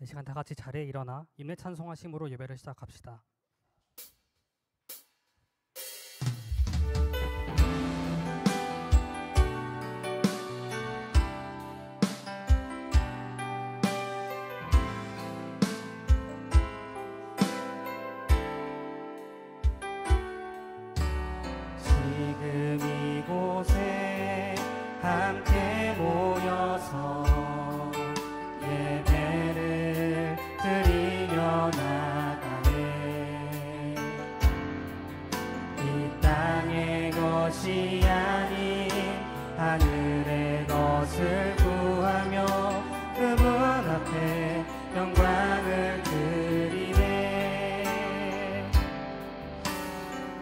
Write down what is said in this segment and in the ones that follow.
이 시간 다 같이 자리에 일어나 임내 찬송하심으로 예배를 시작합시다. 지금 이곳에 함께 모여서 예배를 드리며 나가네. 이 땅의 것이 아닌 하늘의 것을 구하며 그분 앞에 영광을 드리네.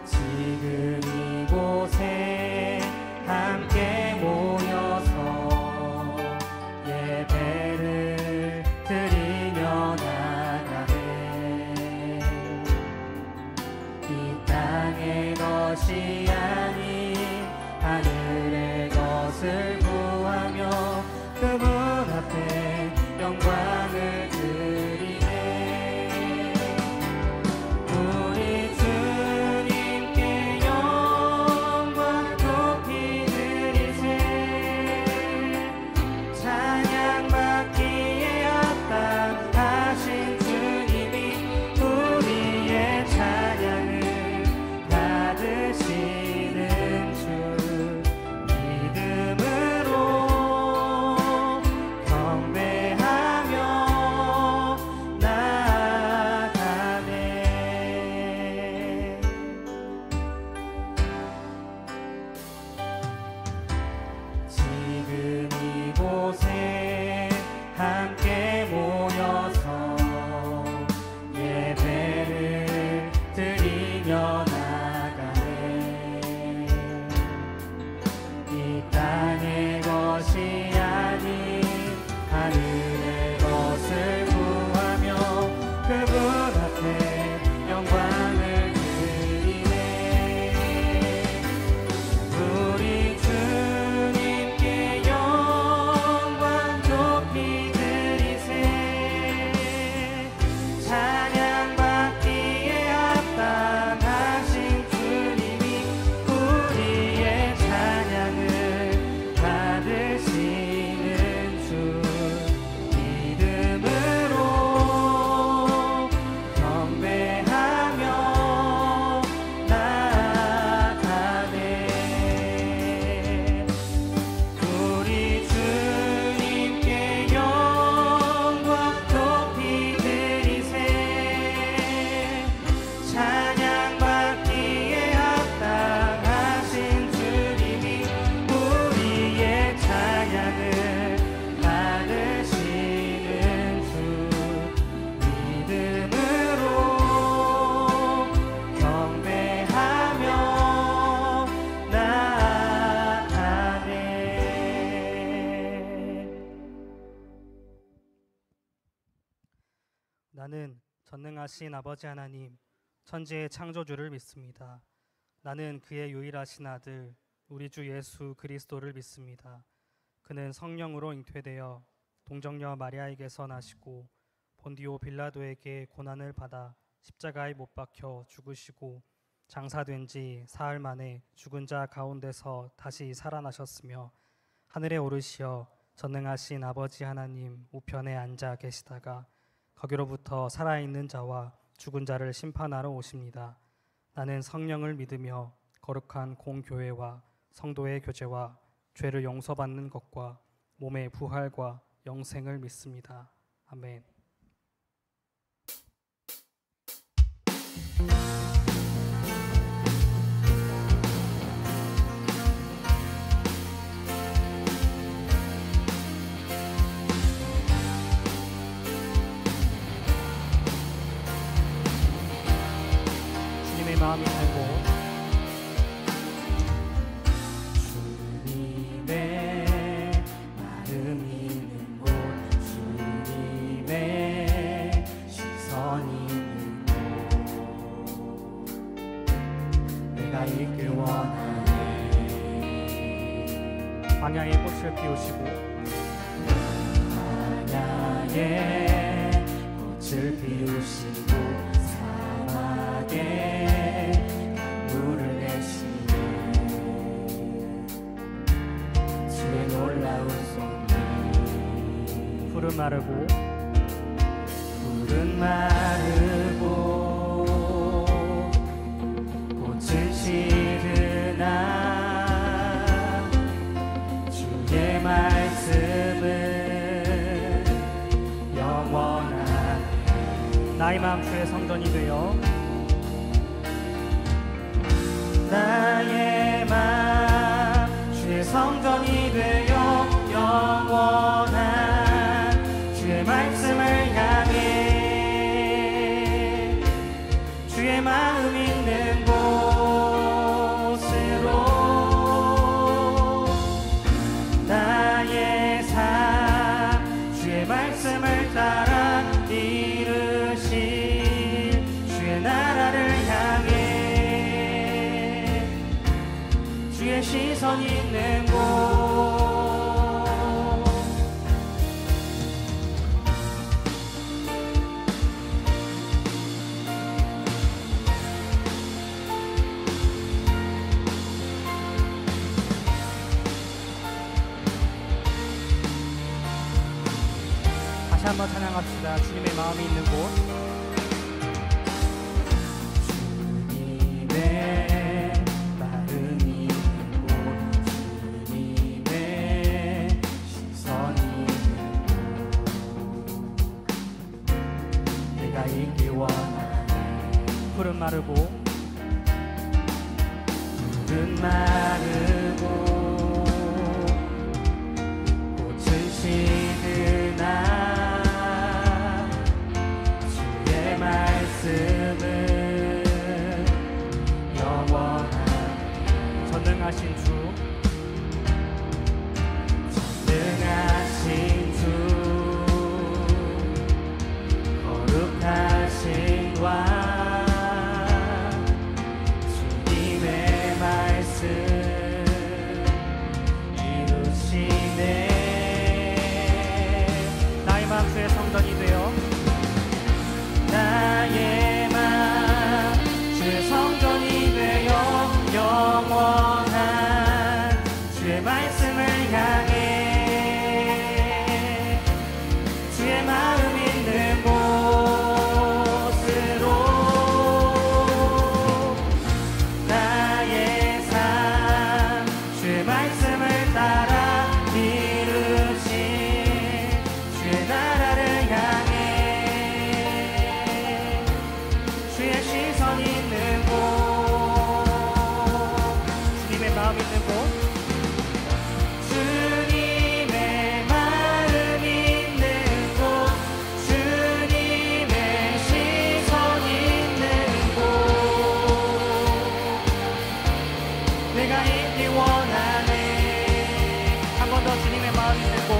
지금 이곳에 함께 모여서 예배를 드리며 나가네. 이 땅의 것이 아닌 하늘의 것을 구하며 그분 앞에 영광을 드리네. 우리 주님께 영광 높이 드리세. 찬양받기에 합당하신 주님이 우리의 찬양을 받으시는 주 믿음으로 경배하며 나아가네. 지금 이곳에 함께 모여서 예배를 드리며 나가네. 이 땅의 것이 아닌 하늘의 것을 구하며 그분 앞에 영광을 드리네. 우리 주님께 영광 높이 드리세. 찬양받기에 합당하신 주님이 우리의 찬양을 받으시는 주 믿음으로 경배하며 나아가네. 우리 주님께 영광 높이 드리세. 찬양받기에 합당하신 주님이 우리의 찬양을 받으시는 주 믿음으로 경배하며 나아가네. 나는 전능하신 아버지 하나님, 천지의 창조주를 믿습니다. 나는 그의 유일하신 아들, 우리 주 예수 그리스도를 믿습니다. 그는 성령으로 잉태되어 동정녀 마리아에게서 나시고 본디오 빌라도에게 고난을 받아 십자가에 못 박혀 죽으시고 장사된 지 사흘 만에 죽은 자 가운데서 다시 살아나셨으며 하늘에 오르시어 전능하신 아버지 하나님 우편에 앉아 계시다가 거기로부터 살아있는 자와 죽은 자를 심판하러 오십니다. 나는 성령을 믿으며 거룩한 공교회와 성도의 교제와 죄를 용서받는 것과 몸의 부활과 영생을 믿습니다. 아멘. 주님의 마음이 살고 주님의 마음이 있는 곳, 주님의 시선이 있는 곳, 내가 있길 원하네. 광야의 꽃을 피우시고 광야에 빛을 피우시고 사막에 강물을 내시네. 주의 놀라운 손이 푸른 마르고 푸른 마르고 꽃은 시드나 주의 말씀은 영원하네. 나의 마음 주의 성전이 되어 나의 마음 주의 성전이 되어 영원한 주의 말씀을 향해 주의 마음 있는 곳으로 나의 삶 주의 말씀을 따라 이루실 주의 나라를 향해 주의 시선 있는 곳. 다시 한번 찬양합시다. 주님의 마음이 있는 곳. 주님의 마음이 있는 곳, 주님의 시선이 있는 곳, 내가 있기 원하네. 푸른 마르고 푸른 마르고 꽃은 시드나 주의 말씀은 영원하네. 전능하신 주 전능하신 주 거룩하신 왕 주님의 말씀 이루시네. 나의 마음 주의 성전이 되어 나의 마음 주의 성전이 되어 영원한 주의 말씀을 향해 주의 마음 있는 곳으로 나의 삶 주의 말씀을 따라 이루신 주의 나라를 향해 주의 시선 있는 곳. 주님의 마음 있는 곳. 주님의 마음 있는 곳, 주님의 시선 있는 곳, 내가 있기 원하네. 한 번 더 주님의 마음 있는 곳.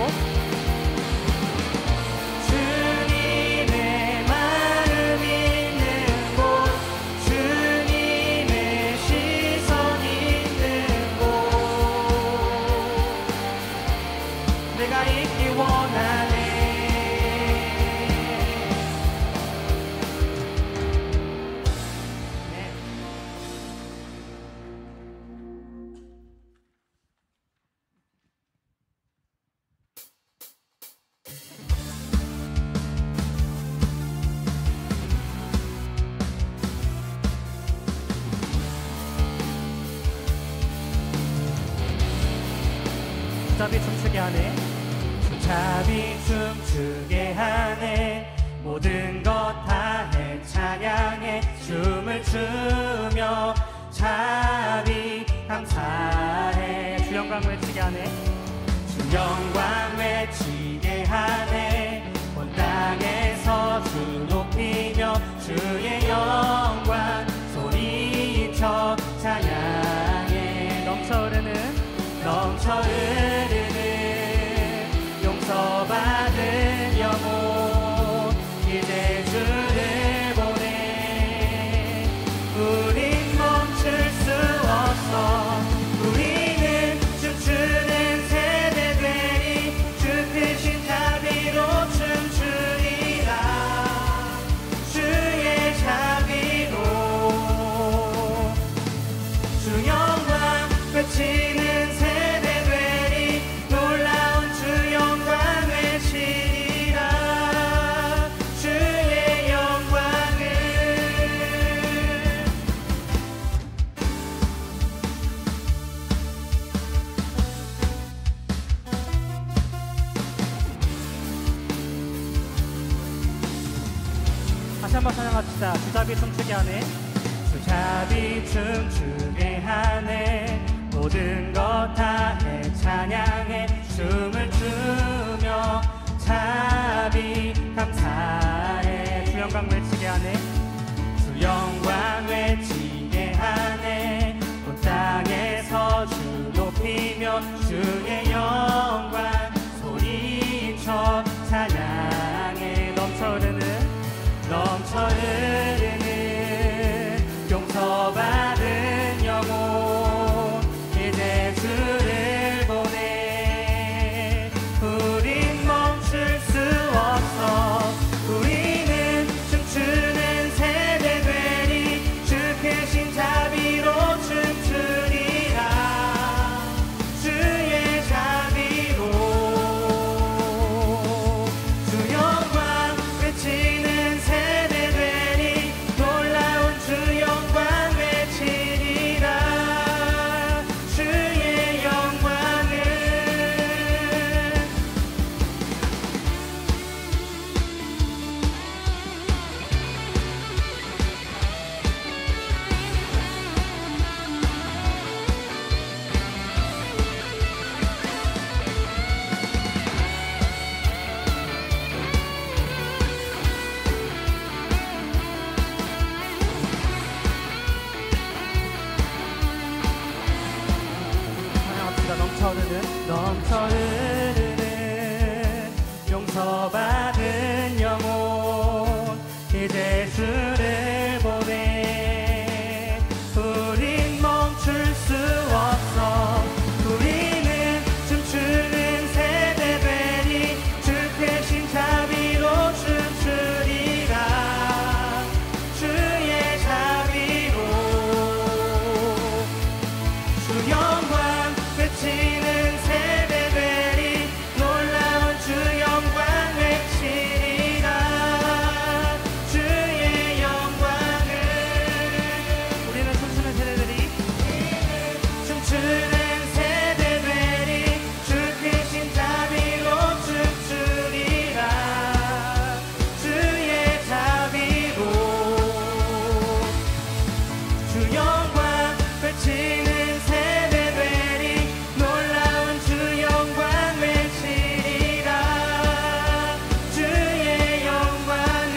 주님의 마음 있는 곳, 주님의 시선 있는 곳, 내가 있기 원하네. 주잡이 춤추게 하네. 수잡이 춤추게 하네. 모든 것 다해 찬양해. 춤을 추며 자비 감사해. 주 영광 외치게 하네. 주 영광 외치게 하네. 온 땅에서 주 높이며 주의 영광 소리쳐 찬양해. 넘쳐 흐르는 넘쳐 흐르는 용서받은 영혼 이제 주를 보내. 우린 멈출 수 없어. 우리는 춤추는 세대 되니 주 크신 자비로 춤추리라. 다시 한번 찬양합시다. 주잡이 춤추게 하네. 주잡이 춤추게 하네. 모든 것 다해 찬양해. 춤을 추며 자비 감사해. 주 영광 외치게 하네. 주 영광 외치게 하네. 온 땅에서 주 높이며 주의 영광 소리쳐 찬양해. 넘쳐 흐르는 용서받은 영혼 이제 주를 보내. 우린 멈출 수 없어. 우리는 춤추는 세대 되리. 주께신 자비로 춤추리라. 주의 자비로 주 영광 외치는 세대 되리. 놀라운 주 영광 외치리라. 주의 영광을 찬양합시다. 넘쳐 흐르는 용서받은 영혼 이제 주를 보내. 우린 멈출 수 없어. 우리는 춤추는 세대 되리. 주께신 자비로 춤추리라. 주의 자비로 주 영광 외치는 세대 되리. 놀라운 주 영광 외치리라. 주의 영광을 우리는 춤추는 세대들이 춤추는 세대 되리. 주께신 자비로 춤추리라. 주의 자비로 주 영광 외치는 세대 되리. 놀라운 주 영광 외치리라. 주의 영광을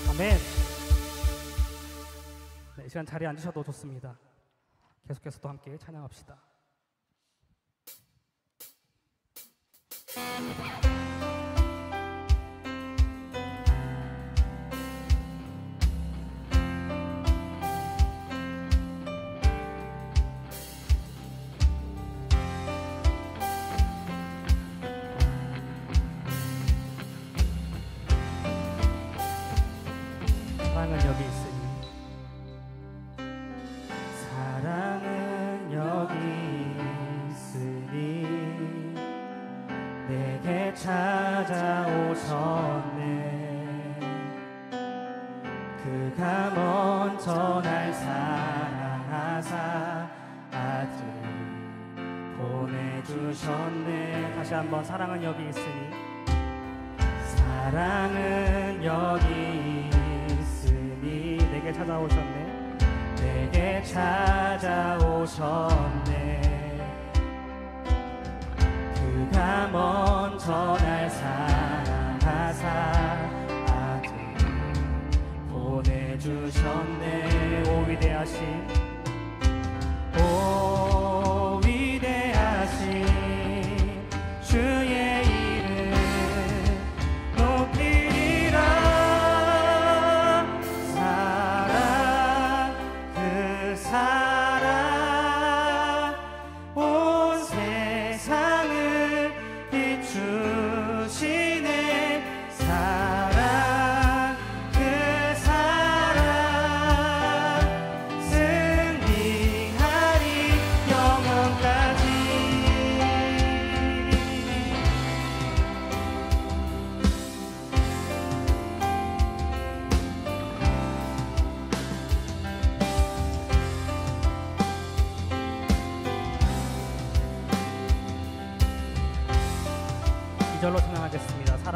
아멘. 네, 이 시간 자리에 앉으셔도 좋습니다. 계속해서 또 함께 찬양합시다. 사랑은 여기 있으니 사랑은 여기 있으니 내게 찾아오셨네. 그가 먼저 날 사랑하사 아들 보내주셨네. 다시 한번 사랑은 여기 있으니 사랑은 여기 있으니 내게 찾아오셨네. 내게 찾아오셨네. 그가 먼저 날 사랑하사 아들 보내주셨네. 오 위대하신 오 위대하신 주의 이름 높이리라. 사랑 그 사랑 온 세상을 비추시네. 사랑 그 사랑 승리하리 영원까지.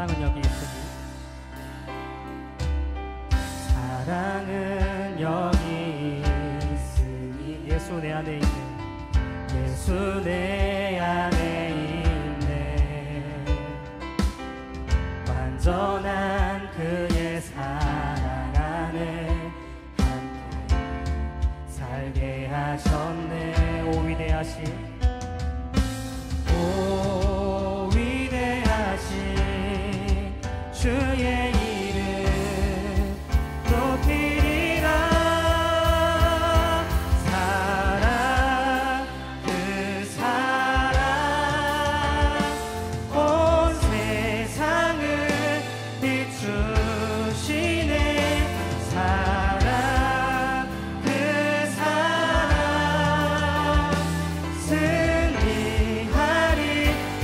사랑은 여기 있으니 사랑은 여기 있으니 예수 내 안에 있네. 예수 내 안에 있네. 완전한 그의 사랑 안에 함께 살게 하셨네. 오 위대하신 오 위대하신 주의 이름 높이리라. 사랑 그 사랑 온 세상을 비추시네. 사랑 그 사랑 승리하리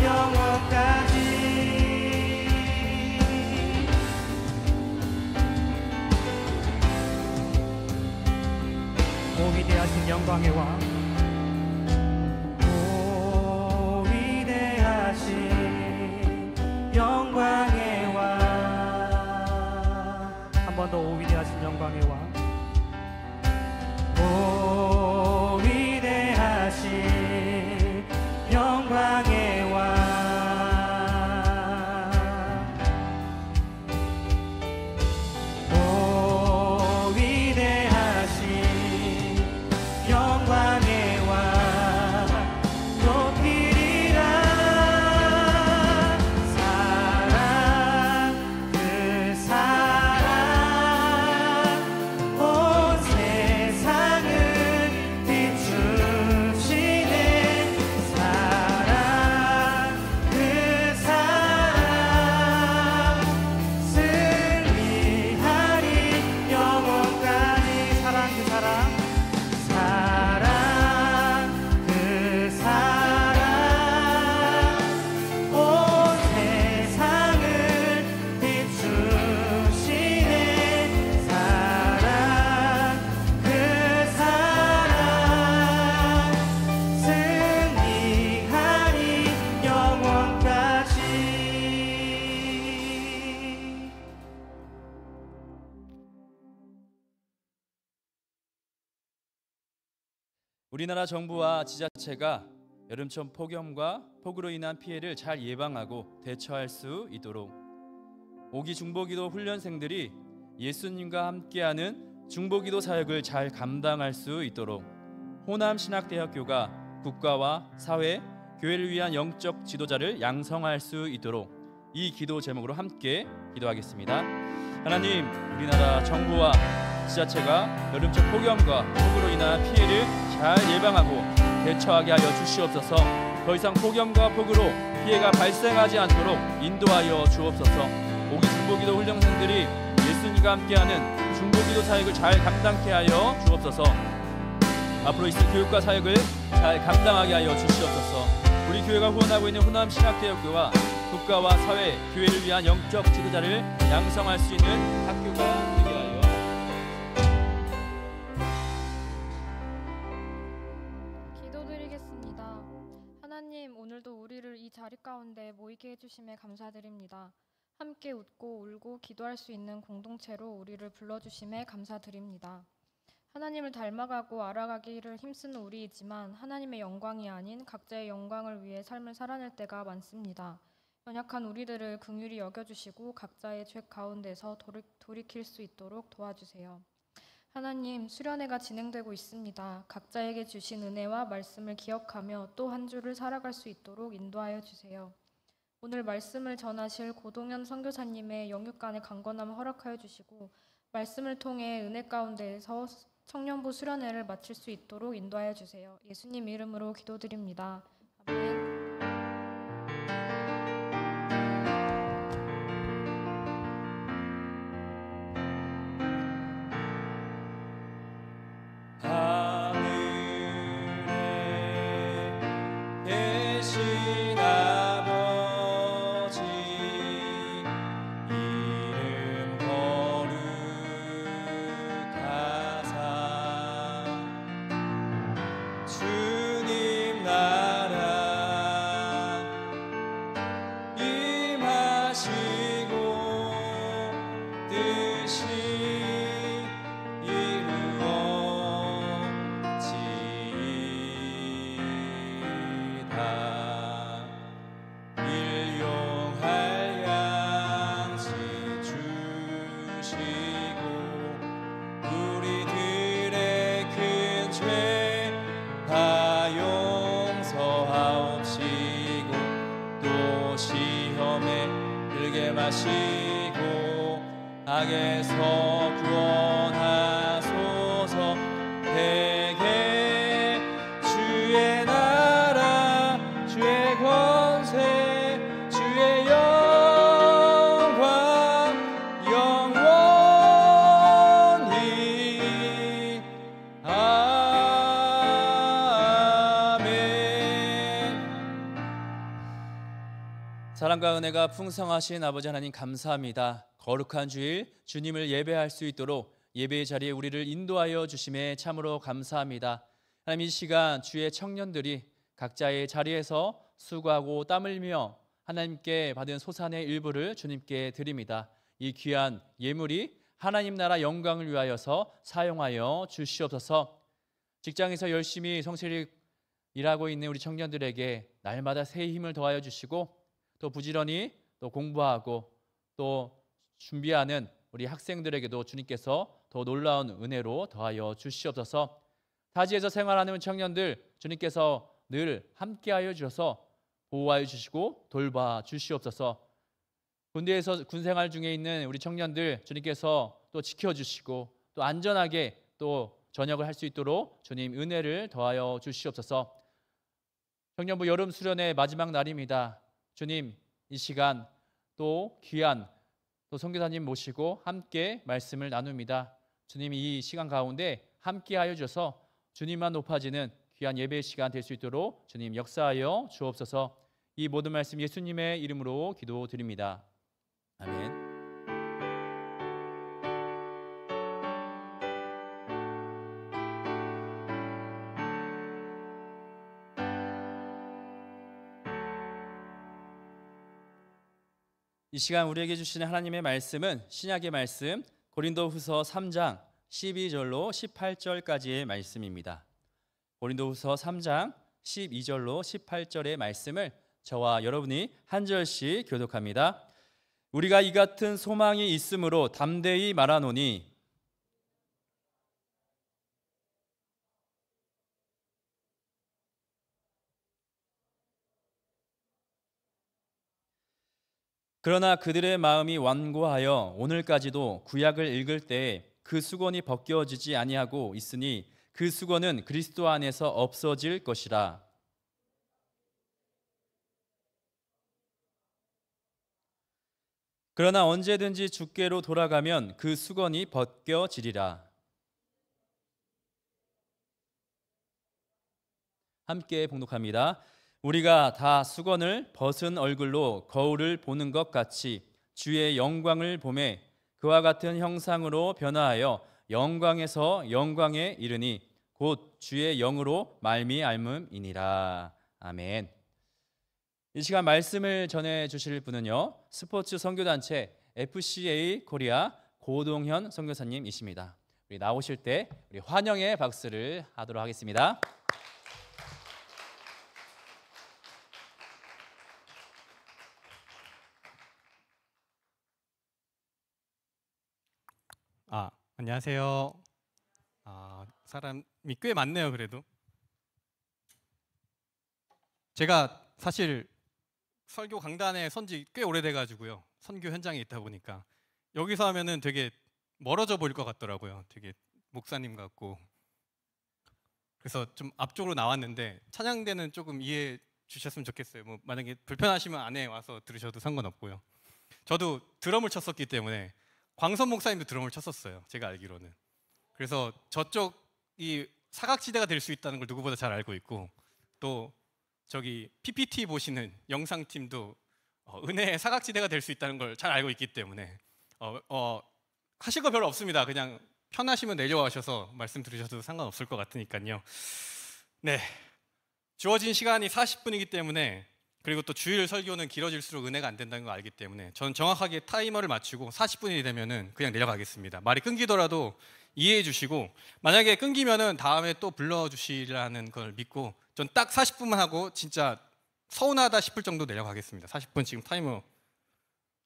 영원까지. 오 위대하신 영광의 왕 오 위대하신 영광의 왕. 한 번 더 오 위대하신 영광의 왕 오 위대하신 영광의 왕. 오 위대하신 영광의 왕 높이리라. 사랑 그 사랑 온 세상을 비추시네. 사랑 그 사랑 승리하리 영원까지. 사랑 그 사랑 사랑 그 사랑 온 세상을 비추시네. 사랑 그 사랑 승리하리 영원까지. 우리나라 정부와 지자체가 여름철 폭염과 폭우로 인한 피해를 잘 예방하고 대처할 수 있도록 오기 중보기도 훈련생들이 예수님과 함께하는 중보기도 사역을 잘 감당할 수 있도록 호남신학대학교가 국가와 사회, 교회를 위한 영적 지도자를 양성할 수 있도록 이 기도 제목으로 함께 기도하겠습니다. 하나님, 우리나라 정부와 지자체가 여름철 폭염과 폭우로 인한 피해를 잘 예방하고 대처하게 하여 주시옵소서. 더 이상 폭염과 폭우로 피해가 발생하지 않도록 인도하여 주옵소서. 오기 중보기도 훈련생들이 예수님과 함께하는 중보기도 사역을 잘 감당케 하여 주옵소서. 앞으로 있을 교육과 사역을 잘 감당하게 하여 주시옵소서. 우리 교회가 후원하고 있는 호남신학대학교와 국가와 사회, 교회를 위한 영적 지도자를 양성할 수 있는 학교가 되게 하여 기도드리겠습니다. 하나님, 오늘도 우리를 이 자리 가운데 모이게 해주심에 감사드립니다. 함께 웃고 울고 기도할 수 있는 공동체로 우리를 불러주심에 감사드립니다. 하나님을 닮아가고 알아가기를 힘쓰는 우리이지만 하나님의 영광이 아닌 각자의 영광을 위해 삶을 살아낼 때가 많습니다. 연약한 우리들을 긍휼히 여겨주시고 각자의 죄 가운데서 돌이킬 수 있도록 도와주세요. 하나님, 수련회가 진행되고 있습니다. 각자에게 주신 은혜와 말씀을 기억하며 또 한 주를 살아갈 수 있도록 인도하여 주세요. 오늘 말씀을 전하실 고동현 선교사님의 영육간의 강건함을 허락하여 주시고 말씀을 통해 은혜 가운데에서 청년부 수련회를 마칠 수 있도록 인도하여 주세요. 예수님 이름으로 기도드립니다. 아멘. 주님 나라 임하시 악에서 구원하소서. 대개 주의 나라 주의 권세 주의 영광 영원히 아멘. 사랑과 은혜가 풍성하신 아버지 하나님 감사합니다. 거룩한 주일 주님을 예배할 수 있도록 예배의 자리에 우리를 인도하여 주심에 참으로 감사합니다. 하나님, 이 시간 주의 청년들이 각자의 자리에서 수고하고 땀 흘리며 하나님께 받은 소산의 일부를 주님께 드립니다. 이 귀한 예물이 하나님 나라 영광을 위하여서 사용하여 주시옵소서. 직장에서 열심히 성실히 일하고 있는 우리 청년들에게 날마다 새 힘을 더하여 주시고, 또 부지런히 또 공부하고 또 준비하는 우리 학생들에게도 주님께서 더 놀라운 은혜로 더하여 주시옵소서. 타지에서 생활하는 청년들 주님께서 늘 함께하여 주셔서 보호하여 주시고 돌봐 주시옵소서. 군대에서 군생활 중에 있는 우리 청년들 주님께서 또 지켜주시고 또 안전하게 또 전역을 할 수 있도록 주님 은혜를 더하여 주시옵소서. 청년부 여름 수련의 마지막 날입니다. 주님, 이 시간 또 귀한 또 선교사님 모시고 함께 말씀을 나눕니다. 주님, 이 시간 가운데 함께하여 주셔서 주님만 높아지는 귀한 예배의 시간 될 수 있도록 주님 역사하여 주옵소서. 이 모든 말씀 예수님의 이름으로 기도드립니다. 아멘. 이 시간 우리에게 주시는 하나님의 말씀은 신약의 말씀 고린도후서 3장 12절로 18절까지의 말씀입니다. 고린도후서 3장 12절로 18절의 말씀을 저와 여러분이 한 절씩 교독합니다. 우리가 이 같은 소망이 있으므로 담대히 말하노니 그러나 그들의 마음이 완고하여 오늘까지도 구약을 읽을 때에 그 수건이 벗겨지지 아니하고 있으니 그 수건은 그리스도 안에서 없어질 것이라. 그러나 언제든지 주께로 돌아가면 그 수건이 벗겨지리라. 함께 봉독합니다. 우리가 다 수건을 벗은 얼굴로 거울을 보는 것 같이 주의 영광을 보매 그와 같은 형상으로 변화하여 영광에서 영광에 이르니 곧 주의 영으로 말미암음이니라. 아멘. 이 시간 말씀을 전해 주실 분은요, 스포츠 선교단체 FCA 코리아 고동현 선교사님이십니다. 우리 나오실 때 우리 환영의 박수를 하도록 하겠습니다. 안녕하세요. 사람이 꽤 많네요. 그래도 제가 사실 설교 강단에 선지 꽤 오래돼 가지고요, 선교 현장에 있다 보니까 여기서 하면은 되게 멀어져 보일 것 같더라고요. 되게 목사님 같고. 그래서 좀 앞쪽으로 나왔는데 찬양대는 조금 이해해 주셨으면 좋겠어요. 뭐 만약에 불편하시면 안에 와서 들으셔도 상관없고요. 저도 드럼을 쳤었기 때문에 광선 목사님도 드럼을 쳤었어요, 제가 알기로는. 그래서 저쪽이 사각지대가 될 수 있다는 걸 누구보다 잘 알고 있고, 또 저기 PPT 보시는 영상팀도 은혜의 사각지대가 될 수 있다는 걸 잘 알고 있기 때문에 하실 거 별로 없습니다. 그냥 편하시면 내려와셔서 말씀 들으셔도 상관없을 것 같으니까요. 네, 주어진 시간이 40분이기 때문에, 그리고 또 주일 설교는 길어질수록 은혜가 안 된다는 걸 알기 때문에 저는 정확하게 타이머를 맞추고 40분이 되면은 그냥 내려가겠습니다. 말이 끊기더라도 이해해 주시고, 만약에 끊기면은 다음에 또 불러주시라는 걸 믿고 전 딱 40분만 하고 진짜 서운하다 싶을 정도 내려가겠습니다. 40분 지금 타이머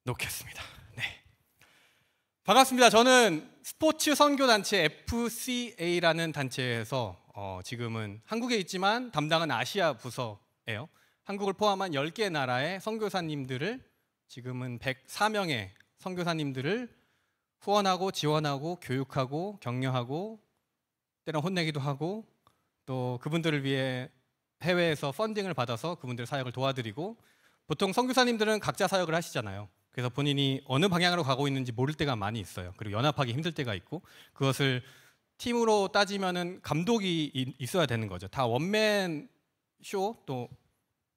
놓겠습니다. 네, 반갑습니다. 저는 스포츠 선교단체 FCA라는 단체에서 지금은 한국에 있지만 담당은 아시아 부서예요. 한국을 포함한 10개 나라의 선교사님들을 지금은 104명의 선교사님들을 후원하고 지원하고 교육하고 격려하고 때론 혼내기도 하고 또 그분들을 위해 해외에서 펀딩을 받아서 그분들 사역을 도와드리고 보통 선교사님들은 각자 사역을 하시잖아요. 그래서 본인이 어느 방향으로 가고 있는지 모를 때가 많이 있어요. 그리고 연합하기 힘들 때가 있고 그것을 팀으로 따지면은 감독이 있어야 되는 거죠. 다 원맨 쇼 또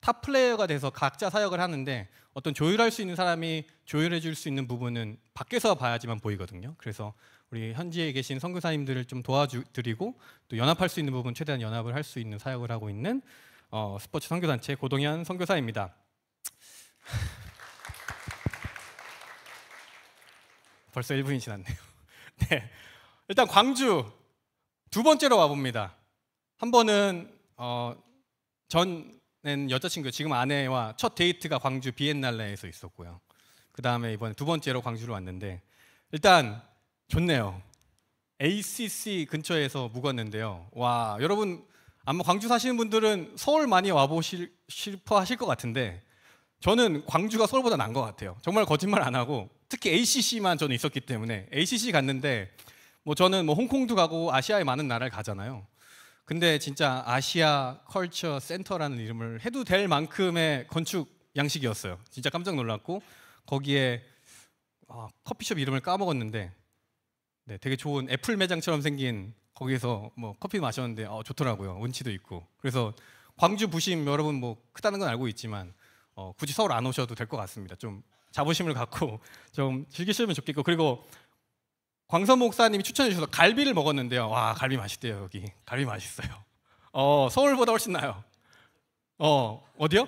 탑 플레이어가 돼서 각자 사역을 하는데 어떤 조율할 수 있는 사람이 조율해 줄 수 있는 부분은 밖에서 봐야지만 보이거든요. 그래서 우리 현지에 계신 선교사님들을 좀 도와드리고 또 연합할 수 있는 부분 최대한 연합을 할 수 있는 사역을 하고 있는 스포츠 선교단체 고동현 선교사입니다. 벌써 1분이 지났네요. 네, 일단 광주 두 번째로 와봅니다. 한 번은 전엔 여자친구 지금 아내와 첫 데이트가 광주 비엔날레에서 있었고요. 그 다음에 이번에 두 번째로 광주로 왔는데 일단 좋네요. ACC 근처에서 묵었는데요. 와, 여러분 아마 광주 사시는 분들은 서울 많이 와보실 싶어 하실 것 같은데 저는 광주가 서울보다 나은 것 같아요. 정말 거짓말 안 하고 특히 ACC만 저는 있었기 때문에 ACC 갔는데 뭐 저는 뭐 홍콩도 가고 아시아의 많은 나라를 가잖아요. 근데 진짜 아시아 컬처 센터라는 이름을 해도 될 만큼의 건축 양식이었어요. 진짜 깜짝 놀랐고 거기에 커피숍 이름을 까먹었는데 네, 되게 좋은 애플 매장처럼 생긴 거기서 뭐 커피 마셨는데 좋더라고요. 운치도 있고. 그래서 광주 부심 여러분 뭐 크다는 건 알고 있지만 굳이 서울 안 오셔도 될 것 같습니다. 좀 자부심을 갖고 좀 즐기시면 좋겠고 그리고 광선 목사님이 추천해 주셔서 갈비를 먹었는데요. 와, 갈비 맛있대요. 여기 갈비 맛있어요. 서울보다 훨씬 나요. 어디요?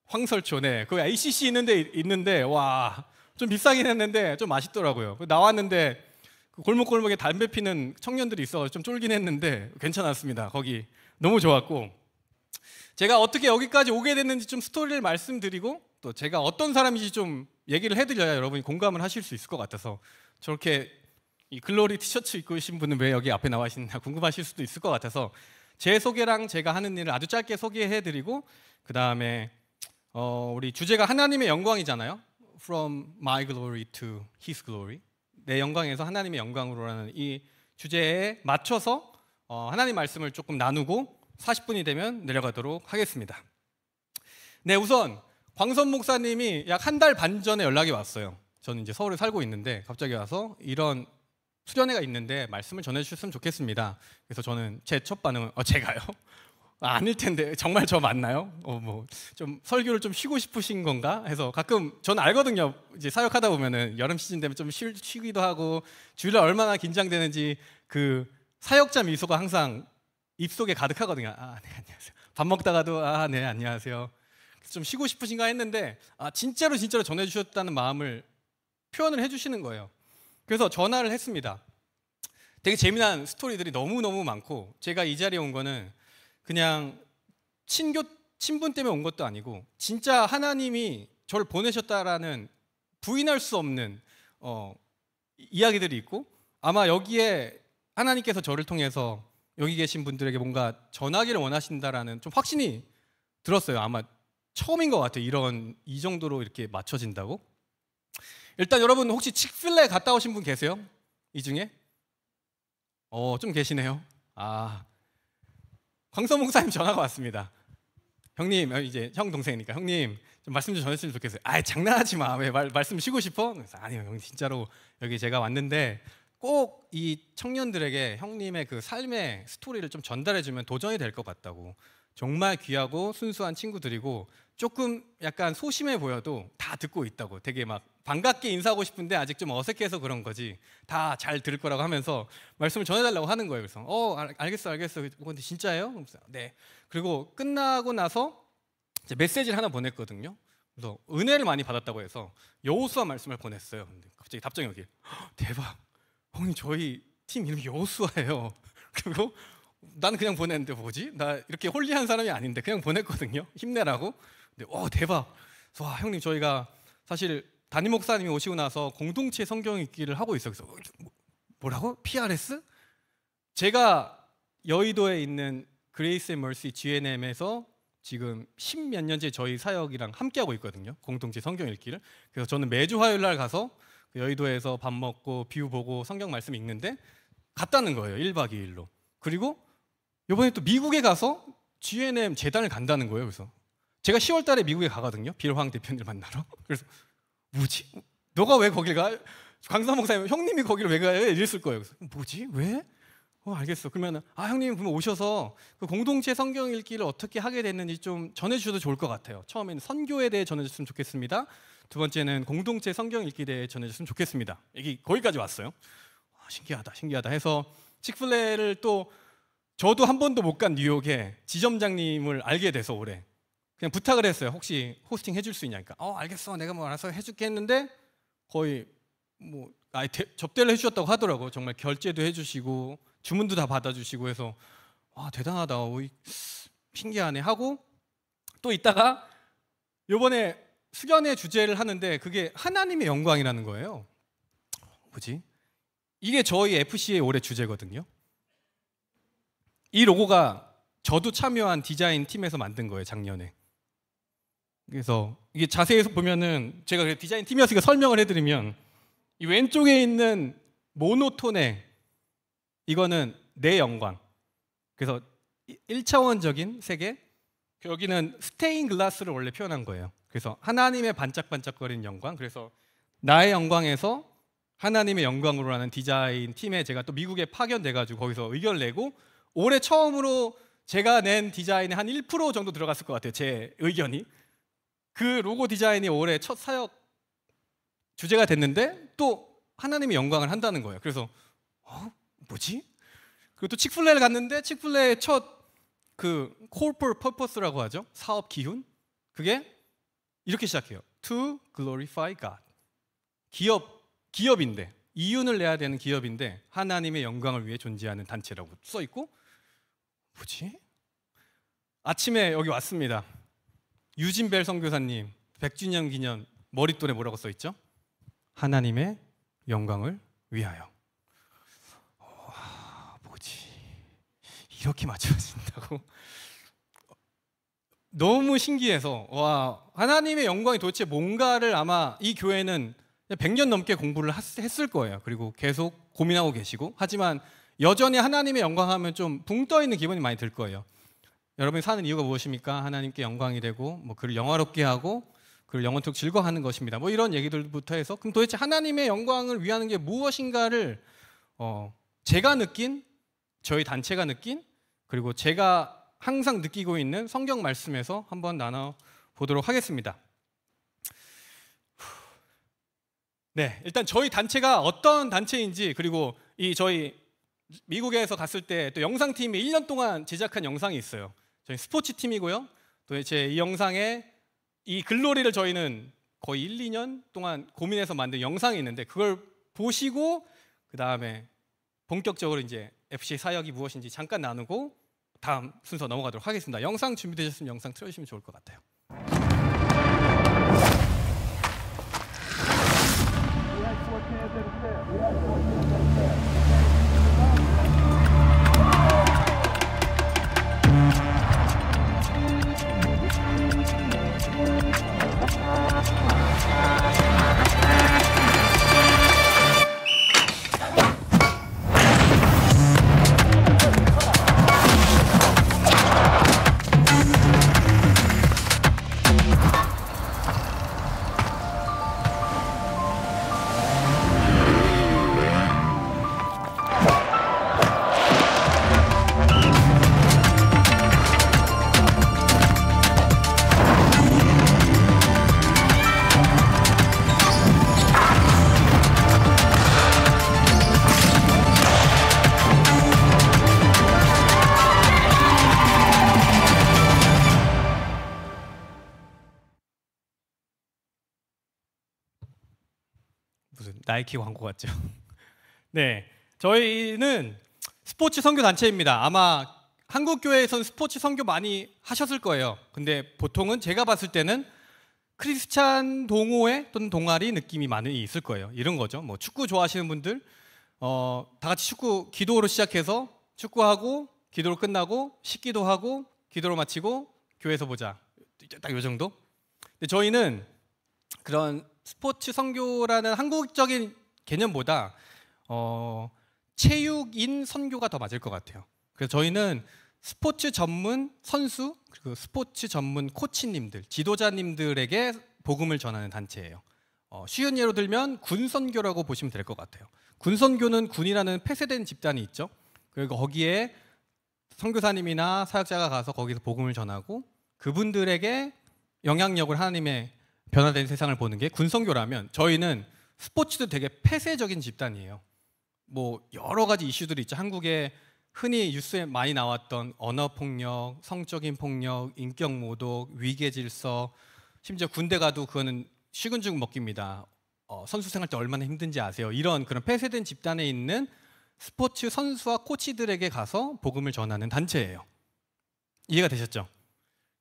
황설초. 네, 그 ACC 있는데 와, 좀 비싸긴 했는데 좀 맛있더라고요. 나왔는데 그 골목골목에 담배 피는 청년들이 있어 좀 쫄긴 했는데 괜찮았습니다. 거기 너무 좋았고 제가 어떻게 여기까지 오게 됐는지 좀 스토리를 말씀드리고 또 제가 어떤 사람인지 좀 얘기를 해드려야 여러분이 공감을 하실 수 있을 것 같아서 저렇게 이 글로리 티셔츠 입고 계신 분은 왜 여기 앞에 나와 계시나 궁금하실 수도 있을 것 같아서 제 소개랑 제가 하는 일을 아주 짧게 소개해드리고 그 다음에 우리 주제가 하나님의 영광이잖아요. From my glory to His glory. 내 영광에서 하나님의 영광으로라는 이 주제에 맞춰서 하나님 말씀을 조금 나누고 40분이 되면 내려가도록 하겠습니다. 네, 우선 광선 목사님이 약 한 달 반 전에 연락이 왔어요. 저는 이제 서울에 살고 있는데 갑자기 와서 이런 수련회가 있는데 말씀을 전해주셨으면 좋겠습니다. 그래서 저는 제 첫 반응은 제가요? 아닐 텐데 정말 저 맞나요? 뭐 좀 설교를 좀 쉬고 싶으신 건가 해서 가끔 저는 알거든요. 이제 사역하다 보면은 여름 시즌 되면 좀 쉬기도 하고 주일날 얼마나 긴장되는지 그 사역자 미소가 항상 입속에 가득하거든요. 네, 안녕하세요. 밥 먹다가도 네, 안녕하세요. 좀 쉬고 싶으신가 했는데 진짜로 전해주셨다는 마음을 표현을 해주시는 거예요. 그래서 전화를 했습니다. 되게 재미난 스토리들이 너무너무 많고 제가 이 자리에 온 거는 그냥 친분 때문에 온 것도 아니고 진짜 하나님이 저를 보내셨다라는 부인할 수 없는 이야기들이 있고 아마 여기에 하나님께서 저를 통해서 여기 계신 분들에게 뭔가 전하기를 원하신다라는 좀 확신이 들었어요. 아마 처음인 것 같아요. 이 정도로 이렇게 맞춰진다고. 일단 여러분 혹시 칙필레 갔다 오신 분 계세요? 이 중에? 좀 계시네요. 광선 목사님 전화가 왔습니다. 형님, 이제 형 동생이니까 형님 좀 말씀 좀 전했으면 좋겠어요. 장난하지 마. 왜 말씀 쉬고 싶어? 그래서 아니요, 형 진짜로 여기 제가 왔는데 꼭 이 청년들에게 형님의 그 삶의 스토리를 좀 전달해주면 도전이 될 것 같다고. 정말 귀하고 순수한 친구들이고 조금 약간 소심해 보여도 다 듣고 있다고. 되게 막 반갑게 인사하고 싶은데 아직 좀 어색해서 그런 거지 다 잘 들을 거라고 하면서 말씀을 전해달라고 하는 거예요. 그래서 알겠어. 근데 진짜예요? 그래서 네. 그리고 끝나고 나서 이제 메시지를 하나 보냈거든요. 그래서 은혜를 많이 받았다고 해서 여호수아 말씀을 보냈어요. 근데 갑자기 답장이 오길 대박. 형님 저희 팀 이름이 여호수아예요. 그리고 나는 그냥 보냈는데 뭐지? 나 이렇게 홀리한 사람이 아닌데 그냥 보냈거든요. 힘내라고. 근데 대박. 그래서 형님 저희가 사실 담임 목사님이 오시고 나서 공동체 성경 읽기를 하고 있어요. 그래서 뭐라고? PRS? 제가 여의도에 있는 그레이스 앤 멀시 GNM에서 지금 10몇 년째 저희 사역이랑 함께하고 있거든요. 공동체 성경 읽기를. 그래서 저는 매주 화요일 날 가서 여의도에서 밥 먹고 뷰 보고 성경 말씀 읽는데 갔다는 거예요. 1박 2일로. 그리고 이번에 또 미국에 가서 GNM 재단을 간다는 거예요. 그래서 제가 10월 달에 미국에 가거든요. 빌황 대표님 만나러. 그래서 뭐지? 너가 왜 거길 가? 강사 목사님 형님이 거기를 왜 가요? 이랬을 거예요. 그래서 뭐지? 왜? 알겠어. 그러면 형님 그러면 오셔서 그 공동체 성경 읽기를 어떻게 하게 됐는지 좀 전해주셔도 좋을 것 같아요. 처음에는 선교에 대해 전해줬으면 좋겠습니다. 두 번째는 공동체 성경 읽기에 대해 전해줬으면 좋겠습니다. 여기 거기까지 왔어요. 신기하다 해서 칙플레를 또 저도 한 번도 못 간 뉴욕에 지점장님을 알게 돼서 올해 그냥 부탁을 했어요. 혹시 호스팅 해줄 수 있냐니까. 알겠어. 내가 뭐 알아서 해줄게 했는데 거의 뭐 접대를 해주셨다고 하더라고. 정말 결제도 해주시고 주문도 다 받아주시고 해서 대단하다. 신기하네 하고 또 있다가 요번에 수련회 주제를 하는데 그게 하나님의 영광이라는 거예요. 뭐지? 이게 저희 FC의 올해 주제거든요. 이 로고가 저도 참여한 디자인 팀에서 만든 거예요, 작년에. 그래서 이게 자세히 보면은 제가 디자인 팀이었으니까 설명을 해드리면 이 왼쪽에 있는 모노톤의 이거는 내 영광. 그래서 1차원적인 세계. 여기는 스테인 글라스를 원래 표현한 거예요. 그래서 하나님의 반짝반짝거리는 영광. 그래서 나의 영광에서 하나님의 영광으로 하는 디자인 팀에 제가 또 미국에 파견돼가지고 거기서 의견을 내고 올해 처음으로 제가 낸 디자인에 한 1% 정도 들어갔을 것 같아요. 제 의견이. 그 로고 디자인이 올해 첫 사역 주제가 됐는데 또 하나님의 영광을 한다는 거예요. 그래서 뭐지? 그리고 또 칙플레이를 갔는데 칙플레이의 첫 그 corporate purpose라고 하죠. 사업 기훈. 그게 이렇게 시작해요. To glorify God. 기업인데 이윤을 내야 되는 기업인데 하나님의 영광을 위해 존재하는 단체라고 써 있고 뭐지? 아침에 여기 왔습니다. 유진벨 선교사님 100주년 기념 머릿돌에 뭐라고 써 있죠? 하나님의 영광을 위하여. 뭐지? 이렇게 맞춰진다고? 너무 신기해서 하나님의 영광이 도대체 뭔가를 아마 이 교회는 100년 넘게 공부를 했을 거예요. 그리고 계속 고민하고 계시고 하지만 여전히 하나님의 영광 하면 좀 붕 떠 있는 기분이 많이 들 거예요. 여러분이 사는 이유가 무엇입니까? 하나님께 영광이 되고 그를 영화롭게 하고 그를 영원토록 즐거워하는 것입니다. 이런 얘기들부터 해서 그럼 도대체 하나님의 영광을 위하는 게 무엇인가를 제가 느낀, 저희 단체가 느낀, 그리고 제가 항상 느끼고 있는 성경 말씀에서 한번 나눠보도록 하겠습니다. 네, 일단 저희 단체가 어떤 단체인지 그리고 이 저희 미국에서 갔을 때 또 영상팀이 1년 동안 제작한 영상이 있어요. 저희 스포츠 팀이고요. 도대체 이 영상에 이 글로리를 저희는 거의 1, 2년 동안 고민해서 만든 영상이 있는데 그걸 보시고 그 다음에 본격적으로 이제 FC 사역이 무엇인지 잠깐 나누고 다음 순서 넘어가도록 하겠습니다. 영상 준비되셨으면 영상 틀어주시면 좋을 것 같아요. 무슨 나이키 광고 같죠? 네, 저희는 스포츠 선교 단체입니다. 아마 한국 교회에서는 스포츠 선교 많이 하셨을 거예요. 근데 보통은 제가 봤을 때는 크리스찬 동호회 또는 동아리 느낌이 많이 있을 거예요. 이런 거죠. 축구 좋아하시는 분들 다 같이 축구 기도로 시작해서 축구하고 기도로 끝나고 식기도 하고 기도로 마치고 교회에서 보자. 딱 요 정도. 근데 저희는 그런 스포츠 선교라는 한국적인 개념보다 체육인 선교가 더 맞을 것 같아요. 그래서 저희는 스포츠 전문 선수 그리고 스포츠 전문 코치님들, 지도자님들에게 복음을 전하는 단체예요. 쉬운 예로 들면 군선교라고 보시면 될 것 같아요. 군선교는 군이라는 폐쇄된 집단이 있죠. 그리고 거기에 선교사님이나 사역자가 가서 거기서 복음을 전하고 그분들에게 영향력을 하나님의 변화된 세상을 보는 게 군선교라면, 저희는 스포츠도 되게 폐쇄적인 집단이에요. 뭐 여러 가지 이슈들이 있죠. 한국에 흔히 뉴스에 많이 나왔던 언어폭력, 성적인 폭력, 인격모독, 위계질서, 심지어 군대 가도 그거는 식은 죽 먹기입니다. 선수 생활 때 얼마나 힘든지 아세요? 이런 그런 폐쇄된 집단에 있는 스포츠 선수와 코치들에게 가서 복음을 전하는 단체예요. 이해가 되셨죠?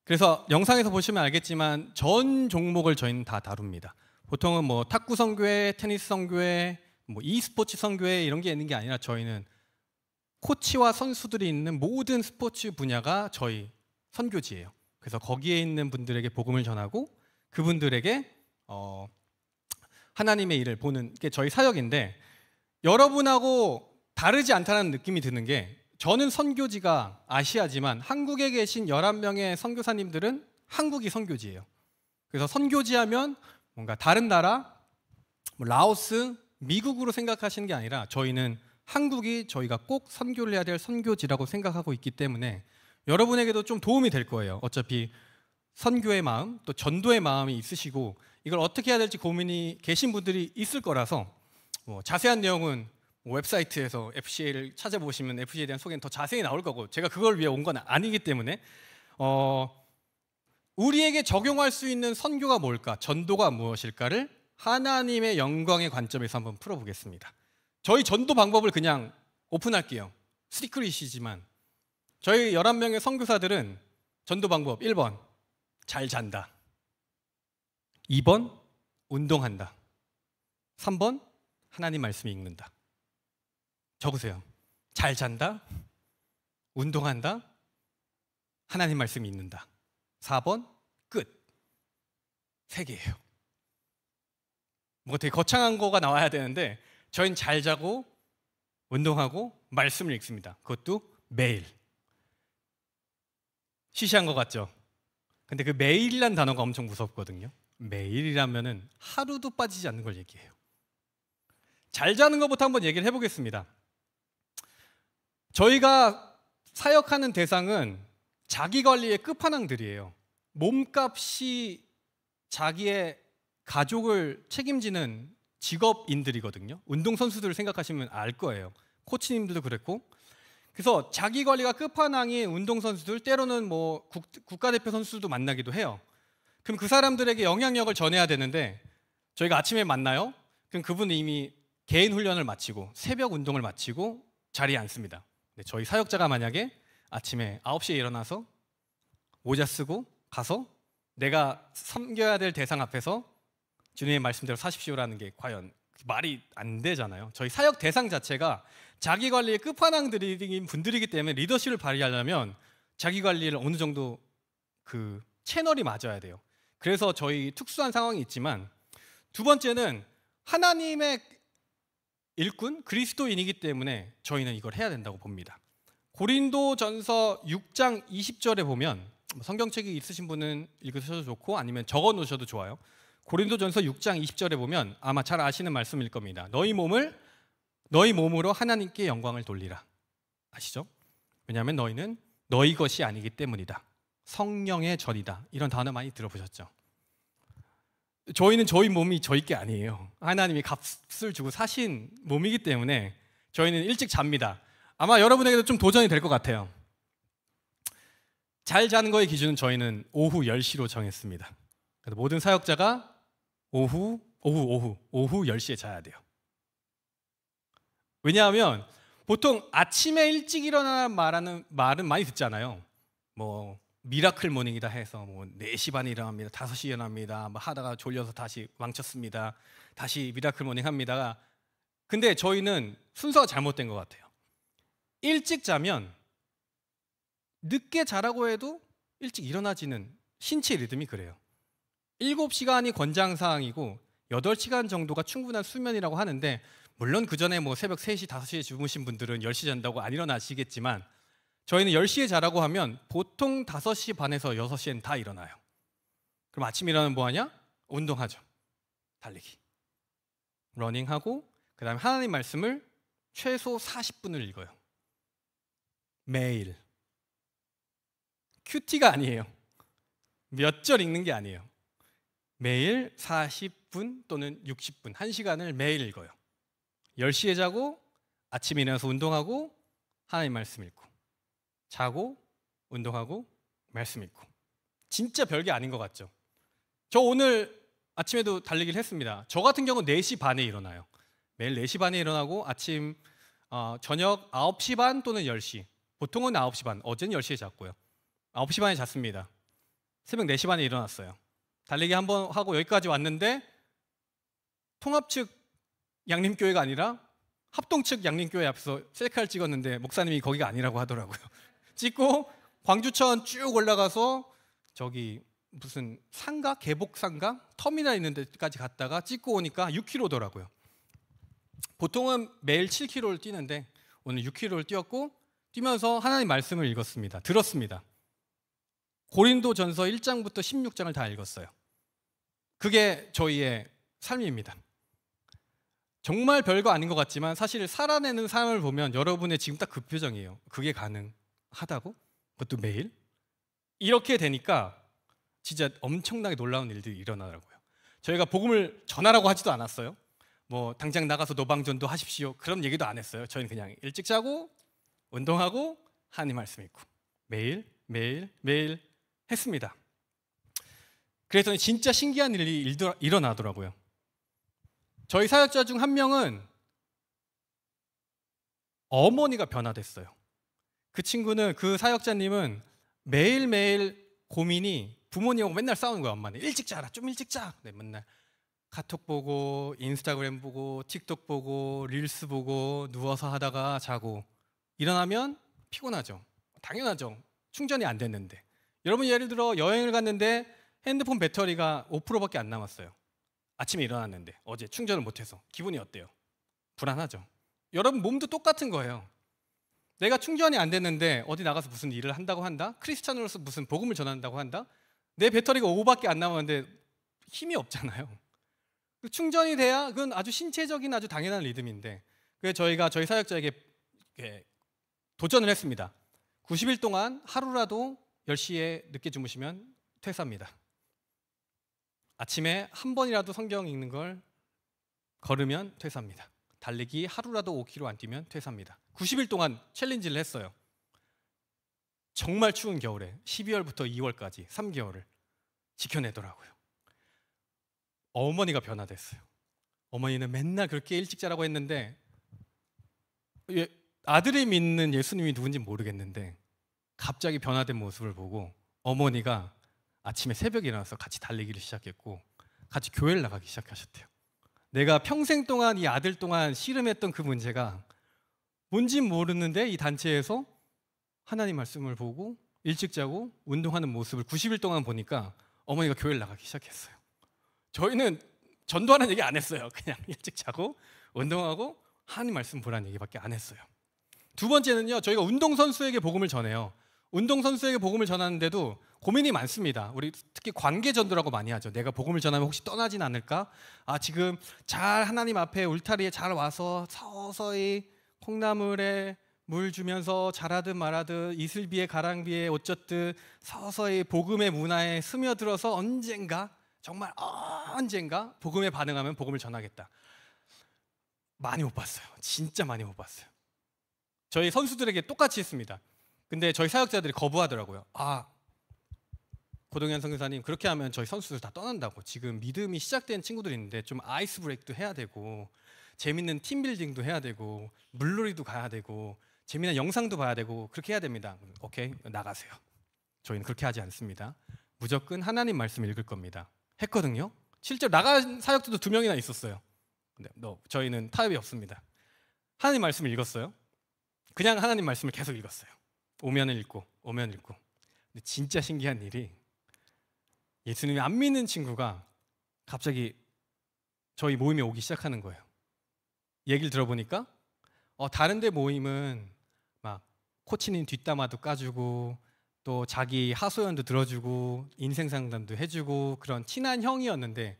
그래서 영상에서 보시면 알겠지만 전 종목을 저희는 다 다룹니다. 보통은 뭐 탁구 선교회, 테니스 선교회, 뭐 e스포츠 선교회 이런 게 있는 게 아니라 저희는 코치와 선수들이 있는 모든 스포츠 분야가 저희 선교지예요. 그래서 거기에 있는 분들에게 복음을 전하고 그분들에게 하나님의 일을 보는 게 저희 사역인데, 여러분하고 다르지 않다는 느낌이 드는 게, 저는 선교지가 아시아지만 한국에 계신 11명의 선교사님들은 한국이 선교지예요. 그래서 선교지 하면 뭔가 다른 나라, 뭐 라오스, 미국으로 생각하시는 게 아니라 저희는 한국이 저희가 꼭 선교를 해야 될 선교지라고 생각하고 있기 때문에 여러분에게도 좀 도움이 될 거예요. 어차피 선교의 마음, 또 전도의 마음이 있으시고 이걸 어떻게 해야 될지 고민이 계신 분들이 있을 거라서 자세한 내용은 웹사이트에서 FCA를 찾아보시면 FCA에 대한 소개는 더 자세히 나올 거고, 제가 그걸 위해 온 건 아니기 때문에 우리에게 적용할 수 있는 선교가 뭘까, 전도가 무엇일까를 하나님의 영광의 관점에서 한번 풀어보겠습니다. 저희 전도 방법을 그냥 오픈할게요. 시크릿이지만 저희 11명의 선교사들은 전도 방법 1번 잘 잔다, 2번 운동한다, 3번 하나님 말씀 읽는다. 적으세요. 잘 잔다, 운동한다, 하나님 말씀 읽는다. 4번 끝. 3개예요. 뭐 되게 거창한 거가 나와야 되는데 저희는 잘 자고 운동하고 말씀을 읽습니다. 그것도 매일. 시시한 것 같죠? 근데 그 매일이란 단어가 엄청 무섭거든요. 매일이라면은 하루도 빠지지 않는 걸 얘기해요. 잘 자는 것부터 한번 얘기를 해보겠습니다. 저희가 사역하는 대상은 자기관리의 끝판왕들이에요. 몸값이 자기의 가족을 책임지는 직업인들이거든요. 운동선수들을 생각하시면 알 거예요. 코치님들도 그랬고. 그래서 자기관리가 끝판왕인 운동선수들, 때로는 뭐 국가대표 선수도 만나기도 해요. 그럼 그 사람들에게 영향력을 전해야 되는데 저희가 아침에 만나요? 그럼 그분은 이미 개인 훈련을 마치고 새벽 운동을 마치고 자리에 앉습니다. 저희 사역자가 만약에 아침에 9시에 일어나서 모자 쓰고 가서 내가 섬겨야 될 대상 앞에서 주님의 말씀대로 사십시오라는 게 과연 말이 안 되잖아요. 저희 사역 대상 자체가 자기관리의 끝판왕들인 분들이기 때문에 리더십을 발휘하려면 자기관리를 어느 정도 그 채널이 맞아야 돼요. 그래서 저희 특수한 상황이 있지만, 두 번째는 하나님의 일꾼, 그리스도인이기 때문에 저희는 이걸 해야 된다고 봅니다. 고린도전서 6장 20절에 보면, 성경책이 있으신 분은 읽으셔도 좋고 아니면 적어 놓으셔도 좋아요. 고린도전서 6장 20절에 보면 아마 잘 아시는 말씀일 겁니다. 너희 몸으로 하나님께 영광을 돌리라. 아시죠? 왜냐하면 너희는 너희 것이 아니기 때문이다. 성령의 전이다. 이런 단어 많이 들어보셨죠? 저희는 저희 몸이 저희 게 아니에요. 하나님이 값을 주고 사신 몸이기 때문에 저희는 일찍 잡니다. 아마 여러분에게도 좀 도전이 될 것 같아요. 잘 자는 거의 기준은 저희는 오후 10시로 정했습니다. 그래서 모든 사역자가 오후 10시에 자야 돼요. 왜냐하면 보통 아침에 일찍 일어나는 말은 많이 듣잖아요. 뭐 미라클 모닝이다 해서 뭐 4시 반에 일어납니다. 5시에 일어납니다. 뭐 하다가 졸려서 다시 망쳤습니다. 다시 미라클 모닝 합니다. 근데 저희는 순서가 잘못된 것 같아요. 일찍 자면 늦게 자라고 해도 일찍 일어나지는 신체 리듬이 그래요. 7시간이 권장사항이고 8시간 정도가 충분한 수면이라고 하는데, 물론 그 전에 뭐 새벽 3시, 5시에 주무신 분들은 10시 잔다고 안 일어나시겠지만, 저희는 10시에 자라고 하면 보통 5시 반에서 6시엔 다 일어나요. 그럼 아침 일어나면 뭐 하냐? 운동하죠. 달리기. 러닝하고 그 다음에 하나님 말씀을 최소 40분을 읽어요. 매일. 큐티가 아니에요. 몇 절 읽는 게 아니에요. 매일 40분 또는 60분, 1시간을 매일 읽어요. 10시에 자고 아침에 일어나서 운동하고 하나님 말씀 읽고, 자고 운동하고 말씀 읽고. 진짜 별게 아닌 것 같죠? 저 오늘 아침에도 달리기를 했습니다. 저 같은 경우는 4시 반에 일어나요. 매일 4시 반에 일어나고 아침 저녁 9시 반 또는 10시, 보통은 9시 반, 어제는 10시에 잤고요. 9시 반에 잤습니다. 새벽 4시 반에 일어났어요. 달리기 한번 하고 여기까지 왔는데, 통합 측 양림교회가 아니라 합동 측 양림교회 앞에서 셀카를 찍었는데 목사님이 거기가 아니라고 하더라고요. 찍고 광주천 쭉 올라가서 저기 무슨 상가? 계복상가? 터미널 있는 데까지 갔다가 찍고 오니까 6km더라고요. 보통은 매일 7km를 뛰는데 오늘 6km를 뛰었고, 뛰면서 하나님 말씀을 읽었습니다. 들었습니다. 고린도전서 1장부터 16장을 다 읽었어요. 그게 저희의 삶입니다. 정말 별거 아닌 것 같지만 사실 살아내는 삶을 보면 여러분의 지금 딱 그 표정이에요. 그게 가능하다고? 그것도 매일? 이렇게 되니까 진짜 엄청나게 놀라운 일들이 일어나더라고요. 저희가 복음을 전하라고 하지도 않았어요. 뭐 당장 나가서 노방전도 하십시오, 그런 얘기도 안 했어요. 저희는 그냥 일찍 자고 운동하고 하나님 말씀 읽고 매일 했습니다. 그랬더니 진짜 신기한 일이 일어나더라고요. 저희 사역자 중 한 명은 어머니가 변화됐어요. 그 친구는, 그 사역자님은 매일매일 고민이 부모님하고 맨날 싸우는 거야. 엄마는 일찍 자라, 좀 일찍 자. 네, 맨날 카톡 보고 인스타그램 보고 틱톡 보고 릴스 보고 누워서 하다가 자고, 일어나면 피곤하죠. 당연하죠. 충전이 안 됐는데. 여러분 예를 들어 여행을 갔는데 핸드폰 배터리가 5%밖에 안 남았어요. 아침에 일어났는데 어제 충전을 못해서 기분이 어때요? 불안하죠. 여러분 몸도 똑같은 거예요. 내가 충전이 안 됐는데 어디 나가서 무슨 일을 한다고 한다? 크리스찬으로서 무슨 복음을 전한다고 한다? 내 배터리가 5밖에 안 남았는데 힘이 없잖아요. 충전이 돼야 그건 아주 신체적인 아주 당연한 리듬인데, 그래서 저희가 저희 사역자에게 도전을 했습니다. 90일 동안 하루라도 10시에 늦게 주무시면 퇴사입니다. 아침에 한 번이라도 성경 읽는 걸 걸으면 퇴사입니다. 달리기 하루라도 5km 안 뛰면 퇴사입니다. 90일 동안 챌린지를 했어요. 정말 추운 겨울에 12월부터 2월까지 3개월을 지켜내더라고요. 어머니가 변화됐어요. 어머니는 맨날 그렇게 일찍 자라고 했는데, 아들이 믿는 예수님이 누군지 모르겠는데 갑자기 변화된 모습을 보고 어머니가 아침에 새벽에 일어나서 같이 달리기를 시작했고 같이 교회를 나가기 시작하셨대요. 내가 평생 동안 이 아들 동안 씨름했던 그 문제가 뭔진 모르는데 이 단체에서 하나님 말씀을 보고 일찍 자고 운동하는 모습을 90일 동안 보니까 어머니가 교회를 나가기 시작했어요. 저희는 전도하는 얘기 안 했어요. 그냥 일찍 자고 운동하고 하나님 말씀 보라는 얘기밖에 안 했어요. 두 번째는요, 저희가 운동선수에게 복음을 전해요. 운동선수에게 복음을 전하는데도 고민이 많습니다. 우리 특히 관계전도라고 많이 하죠. 내가 복음을 전하면 혹시 떠나진 않을까? 지금 잘 하나님 앞에 울타리에 잘 와서 서서히 콩나물에 물 주면서 자라듯 말하듯 이슬비에 가랑비에 옷 젖듯 서서히 복음의 문화에 스며들어서 언젠가, 정말 언젠가 복음에 반응하면 복음을 전하겠다. 많이 못 봤어요. 진짜 많이 못 봤어요. 저희 선수들에게 똑같이 했습니다. 근데 저희 사역자들이 거부하더라고요. 고동현 선교사님, 그렇게 하면 저희 선수들 다 떠난다고. 지금 믿음이 시작된 친구들이 있는데 좀 아이스 브레이크도 해야 되고 재밌는 팀빌딩도 해야 되고 물놀이도 가야 되고 재미난 영상도 봐야 되고 그렇게 해야 됩니다. 오케이, 나가세요. 저희는 그렇게 하지 않습니다. 무조건 하나님 말씀 읽을 겁니다. 했거든요. 실제로 나간 사역자도 2명이나 있었어요. 근데 저희는 타협이 없습니다. 하나님 말씀을 읽었어요. 그냥 하나님 말씀을 계속 읽었어요. 오면 읽고 근데 진짜 신기한 일이 예수님이 안 믿는 친구가 갑자기 저희 모임에 오기 시작하는 거예요. 얘기를 들어보니까 다른 데 모임은 막 코치님 뒷담화도 까주고 또 자기 하소연도 들어주고 인생 상담도 해주고 그런 친한 형이었는데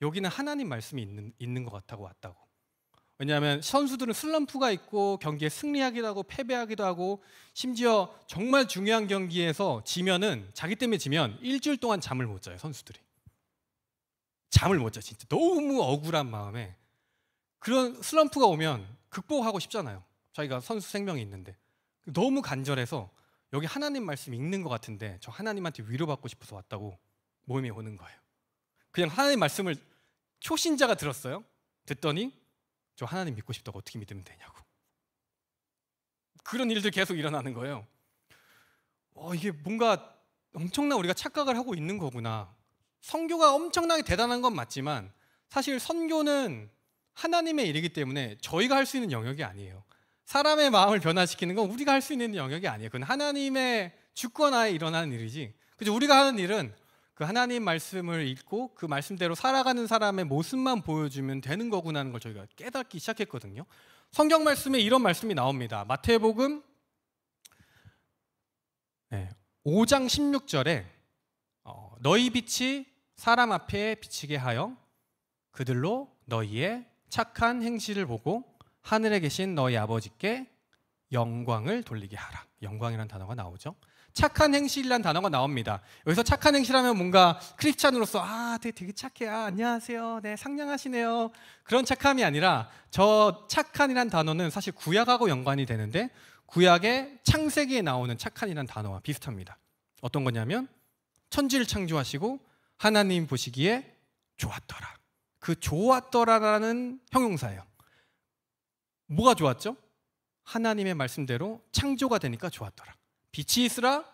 여기는 하나님 말씀이 있는 것 같다고 왔다고. 왜냐하면 선수들은 슬럼프가 있고 경기에 승리하기도 하고 패배하기도 하고 심지어 정말 중요한 경기에서 지면은 자기 때문에 지면 일주일 동안 잠을 못 자요. 선수들이 잠을 못 자. 진짜 너무 억울한 마음에 그런 슬럼프가 오면 극복하고 싶잖아요. 자기가 선수 생명이 있는데 너무 간절해서 여기 하나님 말씀 읽는 것 같은데 저 하나님한테 위로받고 싶어서 왔다고 모임에 오는 거예요. 그냥 하나님 말씀을 초신자가 들었어요. 듣더니 저 하나님 믿고 싶다고 어떻게 믿으면 되냐고. 그런 일들 계속 일어나는 거예요. 이게 뭔가 엄청난 우리가 착각을 하고 있는 거구나. 선교가 엄청나게 대단한 건 맞지만 사실 선교는 하나님의 일이기 때문에 저희가 할 수 있는 영역이 아니에요. 사람의 마음을 변화시키는 건 우리가 할 수 있는 영역이 아니에요. 그건 하나님의 주권하에 일어나는 일이지. 그래서 우리가 하는 일은 그 하나님 말씀을 읽고 그 말씀대로 살아가는 사람의 모습만 보여주면 되는 거구나 하는 걸 저희가 깨닫기 시작했거든요. 성경 말씀에 이런 말씀이 나옵니다. 마태복음 5장 16절에 너희 빛이 사람 앞에 비치게 하여 그들로 너희의 착한 행실을 보고 하늘에 계신 너희 아버지께 영광을 돌리게 하라. 영광이라는 단어가 나오죠. 착한 행실이라는 단어가 나옵니다. 여기서 착한 행실하면 뭔가 크리스찬으로서 되게 착해. 안녕하세요. 네, 상냥하시네요. 그런 착함이 아니라 저 착한이라는 단어는 사실 구약하고 연관이 되는데 구약의 창세기에 나오는 착한이라는 단어와 비슷합니다. 어떤 거냐면 천지를 창조하시고 하나님 보시기에 좋았더라. 그 좋았더라라는 형용사예요. 뭐가 좋았죠? 하나님의 말씀대로 창조가 되니까 좋았더라. 빛이 있으라,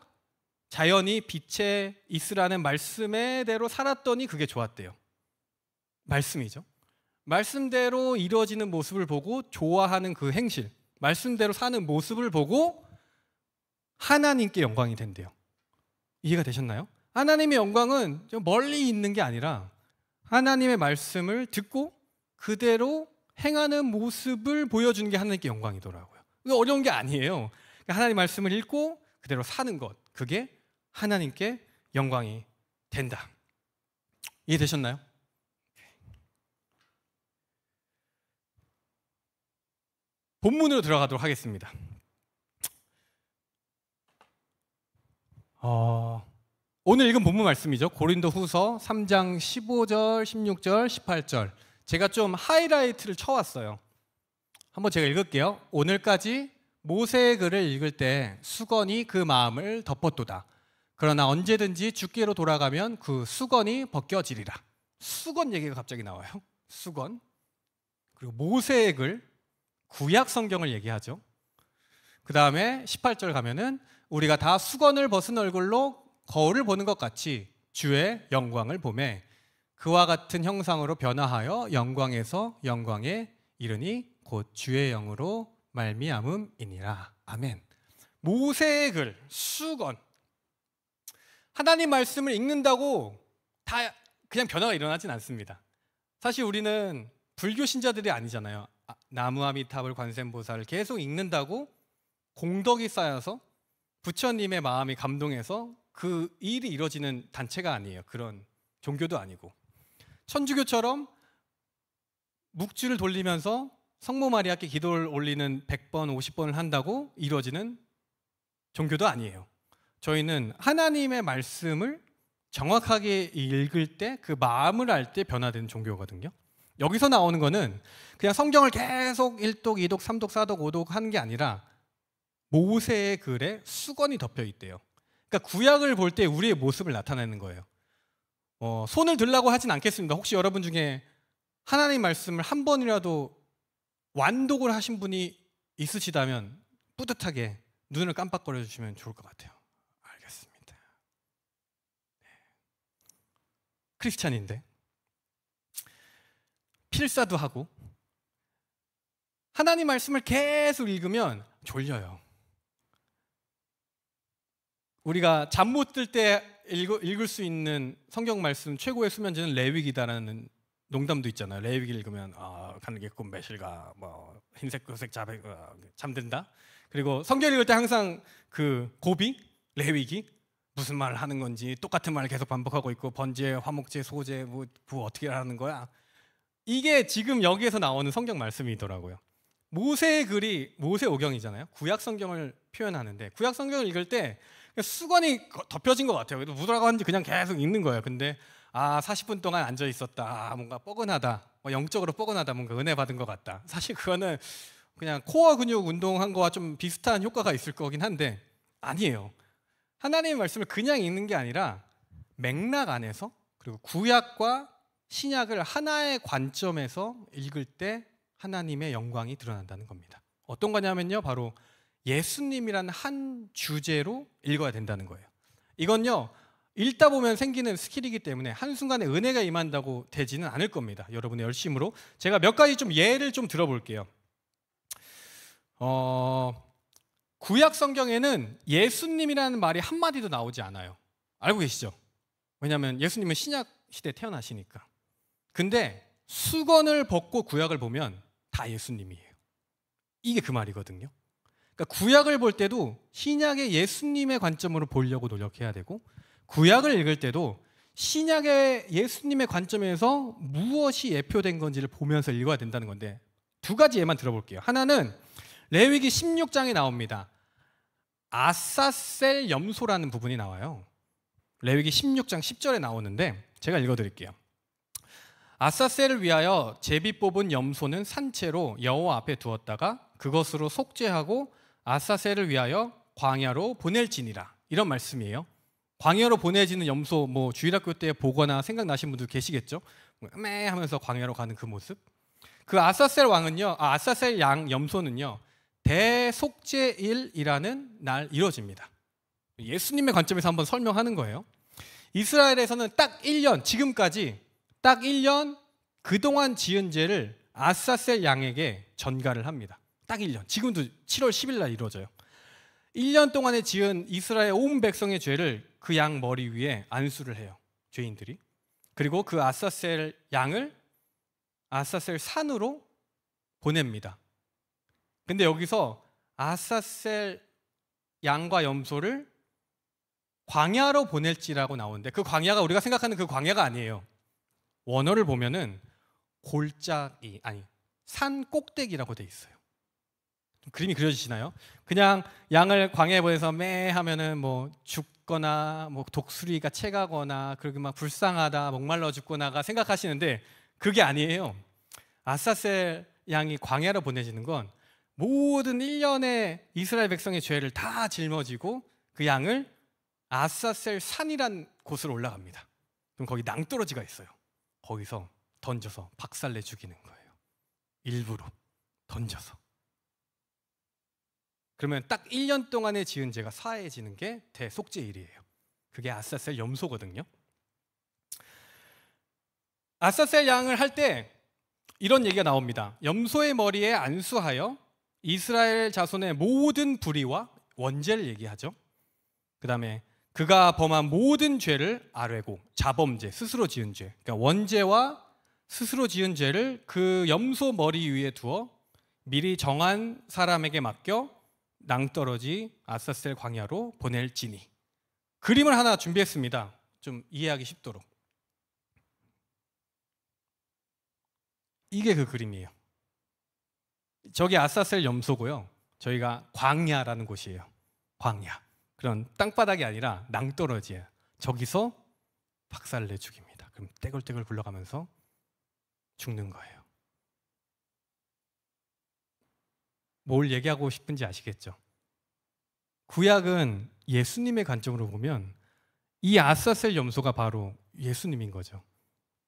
자연이 빛에 있으라는 말씀대로 살았더니 그게 좋았대요. 말씀이죠. 말씀대로 이루어지는 모습을 보고 좋아하는 그 행실, 말씀대로 사는 모습을 보고 하나님께 영광이 된대요. 이해가 되셨나요? 하나님의 영광은 좀 멀리 있는 게 아니라 하나님의 말씀을 듣고 그대로 행하는 모습을 보여주는 게 하나님께 영광이더라고요. 이거 어려운 게 아니에요. 하나님 말씀을 읽고 그대로 사는 것, 그게 하나님께 영광이 된다. 이해되셨나요? 본문으로 들어가도록 하겠습니다. 오늘 읽은 본문 말씀이죠. 고린도후서 3장 15절, 16절, 18절. 제가 좀 하이라이트를 쳐왔어요. 한번 제가 읽을게요. 오늘까지 모세의 글을 읽을 때 수건이 그 마음을 덮었도다. 그러나 언제든지 주께로 돌아가면 그 수건이 벗겨지리라. 수건 얘기가 갑자기 나와요. 수건. 그리고 모세의 글, 구약 성경을 얘기하죠. 그 다음에 18절 가면은 우리가 다 수건을 벗은 얼굴로 거울을 보는 것 같이 주의 영광을 보매 그와 같은 형상으로 변화하여 영광에서 영광에 이르니 곧 주의 영으로 말미암음이니라. 아멘. 모세의 글, 수건. 하나님 말씀을 읽는다고 다 그냥 변화가 일어나진 않습니다. 사실 우리는 불교 신자들이 아니잖아요. 나무아미타불 관세음보살을 계속 읽는다고 공덕이 쌓여서 부처님의 마음이 감동해서 그 일이 이루어지는 단체가 아니에요. 그런 종교도 아니고. 천주교처럼 묵주를 돌리면서 성모 마리아께 기도를 올리는 100번, 50번을 한다고 이루어지는 종교도 아니에요. 저희는 하나님의 말씀을 정확하게 읽을 때 그 마음을 알 때 변화되는 종교거든요. 여기서 나오는 거는 그냥 성경을 계속 1독, 2독, 3독, 4독, 5독 하는 게 아니라 모세의 글에 수건이 덮여 있대요. 그러니까 구약을 볼 때 우리의 모습을 나타내는 거예요. 손을 들라고 하진 않겠습니다. 혹시 여러분 중에 하나님 말씀을 한 번이라도 완독을 하신 분이 있으시다면 뿌듯하게 눈을 깜빡거려 주시면 좋을 것 같아요. 알겠습니다. 네. 크리스찬인데 필사도 하고 하나님 말씀을 계속 읽으면 졸려요. 우리가 잠 못 들 때 읽을 수 있는 성경 말씀 최고의 수면제는 레위기다라는 농담도 있잖아요. 레위기 읽으면 가늘게 꿈 매실가 뭐 흰색 금색 자백 잠든다. 그리고 성경 읽을 때 항상 그 고비 레위기 무슨 말을 하는 건지 똑같은 말을 계속 반복하고 있고 번제, 화목제, 소제 뭐 어떻게 하는 거야? 이게 지금 여기에서 나오는 성경 말씀이더라고요. 모세의 글이 모세오경이잖아요. 구약 성경을 표현하는데 구약 성경을 읽을 때 수건이 덮여진 것 같아요. 그래도 묻으라고 하는지 그냥 계속 읽는 거예요. 근데 40분 동안 앉아 있었다. 뭔가 뻐근하다. 영적으로 뻐근하다. 뭔가 은혜 받은 것 같다. 사실 그거는 그냥 코어 근육 운동한 거와 좀 비슷한 효과가 있을 거긴 한데 아니에요. 하나님의 말씀을 그냥 읽는 게 아니라 맥락 안에서 그리고 구약과 신약을 하나의 관점에서 읽을 때 하나님의 영광이 드러난다는 겁니다. 어떤 거냐면요, 바로 예수님이라는 한 주제로 읽어야 된다는 거예요. 이건요, 읽다 보면 생기는 스킬이기 때문에 한순간에 은혜가 임한다고 되지는 않을 겁니다. 여러분의 열심으로. 제가 몇 가지 좀 예를 좀 들어볼게요. 구약 성경에는 예수님이라는 말이 한마디도 나오지 않아요. 알고 계시죠? 왜냐하면 예수님은 신약 시대에 태어나시니까. 근데 수건을 벗고 구약을 보면 다 예수님이에요. 이게 그 말이거든요. 그러니까 구약을 볼 때도 신약의 예수님의 관점으로 보려고 노력해야 되고 구약을 읽을 때도 신약의 예수님의 관점에서 무엇이 예표된 건지를 보면서 읽어야 된다는 건데 두 가지 예만 들어볼게요. 하나는 레위기 16장에 나옵니다. 아사셀 염소라는 부분이 나와요. 레위기 16장 10절에 나오는데 제가 읽어드릴게요. 아사셀을 위하여 제비 뽑은 염소는 산채로 여호와 앞에 두었다가 그것으로 속죄하고 아사셀을 위하여 광야로 보낼지니라. 이런 말씀이에요. 광야로 보내지는 염소 뭐 주일학교 때 보거나 생각나신 분들 계시겠죠? 매 하면서 광야로 가는 그 모습. 그 아사셀 왕은요, 아사셀 양 염소는요, 대속죄일이라는 날 이루어집니다. 예수님의 관점에서 한번 설명하는 거예요. 이스라엘에서는 딱 1년, 지금까지 딱 1년 그동안 지은 죄를 아사셀 양에게 전가를 합니다. 딱 1년. 지금도 7월 10일 날 이루어져요. 1년 동안에 지은 이스라엘 온 백성의 죄를 그 양 머리 위에 안수를 해요. 죄인들이. 그리고 그 아사셀 양을 아사셀 산으로 보냅니다. 근데 여기서 아사셀 양과 염소를 광야로 보낼지라고 나오는데 그 광야가 우리가 생각하는 그 광야가 아니에요. 원어를 보면은 골짜기, 아니 산 꼭대기라고 돼 있어요. 그림이 그려지시나요? 그냥 양을 광야에 보내서 매 하면은 뭐 죽거나 뭐 독수리가 채가거나 그리고 막 불쌍하다 목말라 죽거나가 생각하시는데 그게 아니에요. 아사셀 양이 광야로 보내지는 건 모든 1년의 이스라엘 백성의 죄를 다 짊어지고 그 양을 아사셀 산이란 곳으로 올라갑니다. 그럼 거기 낭떠러지가 있어요. 거기서 던져서 박살내 죽이는 거예요. 일부러 던져서. 그러면 딱 1년 동안에 지은 죄가 사해지는 게 대속죄일이에요. 그게 아사셀 염소거든요. 아사셀 양을 할 때 이런 얘기가 나옵니다. 염소의 머리에 안수하여 이스라엘 자손의 모든 불의와 원죄를 얘기하죠. 그 다음에 그가 범한 모든 죄를 아뢰고 자범죄, 스스로 지은 죄, 그러니까 원죄와 스스로 지은 죄를 그 염소 머리 위에 두어 미리 정한 사람에게 맡겨 낭떠러지 아사셀 광야로 보낼지니. 그림을 하나 준비했습니다. 좀 이해하기 쉽도록. 이게 그 그림이에요. 저기 아사셀 염소고요. 저희가 광야라는 곳이에요. 광야. 그런 땅바닥이 아니라 낭떠러지예요. 저기서 박살내 죽입니다. 그럼 떼굴떼굴 굴러가면서 죽는 거예요. 뭘 얘기하고 싶은지 아시겠죠? 구약은 예수님의 관점으로 보면 이 아사셀 염소가 바로 예수님인 거죠.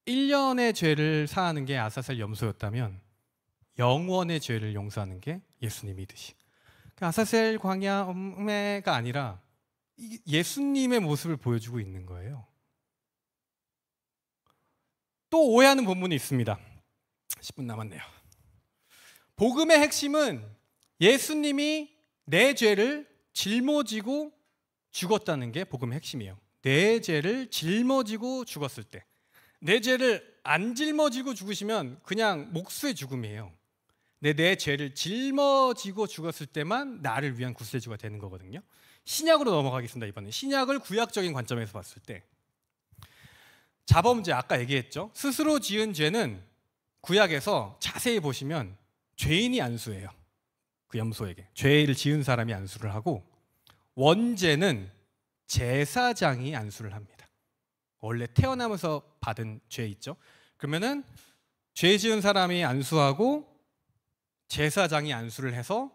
1년의 죄를 사하는 게 아사셀 염소였다면 영원의 죄를 용서하는 게 예수님이듯이. 아사셀 광야가 아니라 예수님의 모습을 보여주고 있는 거예요. 또 오해하는 본문이 있습니다. 10분 남았네요. 복음의 핵심은 예수님이 내 죄를 짊어지고 죽었다는 게 복음의 핵심이에요. 내 죄를 짊어지고 죽었을 때, 내 죄를 안 짊어지고 죽으시면 그냥 목수의 죽음이에요. 내 죄를 짊어지고 죽었을 때만 나를 위한 구세주가 되는 거거든요. 신약으로 넘어가겠습니다. 이번에 신약을 구약적인 관점에서 봤을 때, 자범죄 아까 얘기했죠. 스스로 지은 죄는 구약에서 자세히 보시면 죄인이 안수해요. 그 염소에게 죄를 지은 사람이 안수를 하고, 원죄는 제사장이 안수를 합니다. 원래 태어나면서 받은 죄 있죠. 그러면은 죄 지은 사람이 안수하고 제사장이 안수를 해서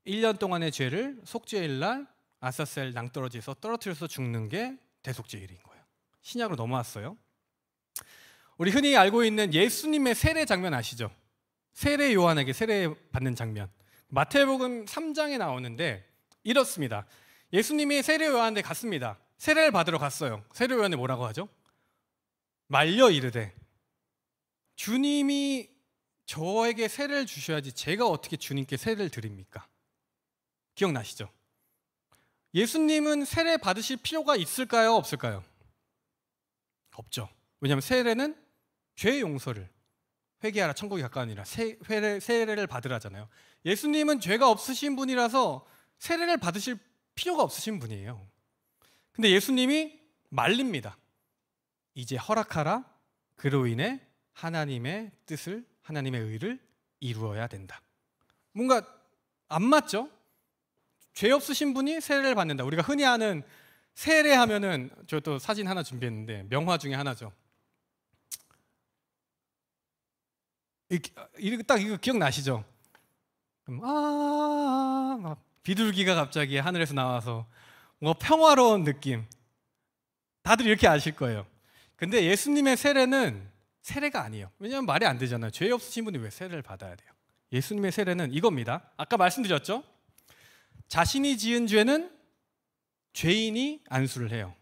1년 동안의 죄를 속죄일 날 아사셀 낭떠러지에서 떨어뜨려서 죽는 게 대속죄일인 거예요. 신약으로 넘어왔어요. 우리 흔히 알고 있는 예수님의 세례 장면 아시죠? 세례 요한에게 세례 받는 장면. 마태복음 3장에 나오는데 이렇습니다. 예수님이 세례 요한한테 갔습니다. 세례를 받으러 갔어요. 세례 요한이 뭐라고 하죠? 말려 이르되, 주님이 저에게 세례를 주셔야지 제가 어떻게 주님께 세례를 드립니까? 기억나시죠? 예수님은 세례 받으실 필요가 있을까요? 없을까요? 없죠. 왜냐하면 세례는 죄의 용서를, 회개하라 천국이 가까우니라, 세례를 받으라잖아요. 예수님은 죄가 없으신 분이라서 세례를 받으실 필요가 없으신 분이에요. 근데 예수님이 말립니다. 이제 허락하라. 그로 인해 하나님의 뜻을, 하나님의 의를 이루어야 된다. 뭔가 안 맞죠? 죄 없으신 분이 세례를 받는다. 우리가 흔히 아는 세례하면은, 저 또 사진 하나 준비했는데 명화 중에 하나죠. 딱 이거 기억나시죠? 막 비둘기가 갑자기 하늘에서 나와서 뭔가 평화로운 느낌. 다들 이렇게 아실 거예요. 근데 예수님의 세례는 세례가 아니에요. 왜냐하면 말이 안 되잖아요. 죄 없으신 분이 왜 세례를 받아야 돼요? 예수님의 세례는 이겁니다. 아까 말씀드렸죠? 자신이 지은 죄는 죄인이 안수를 해요.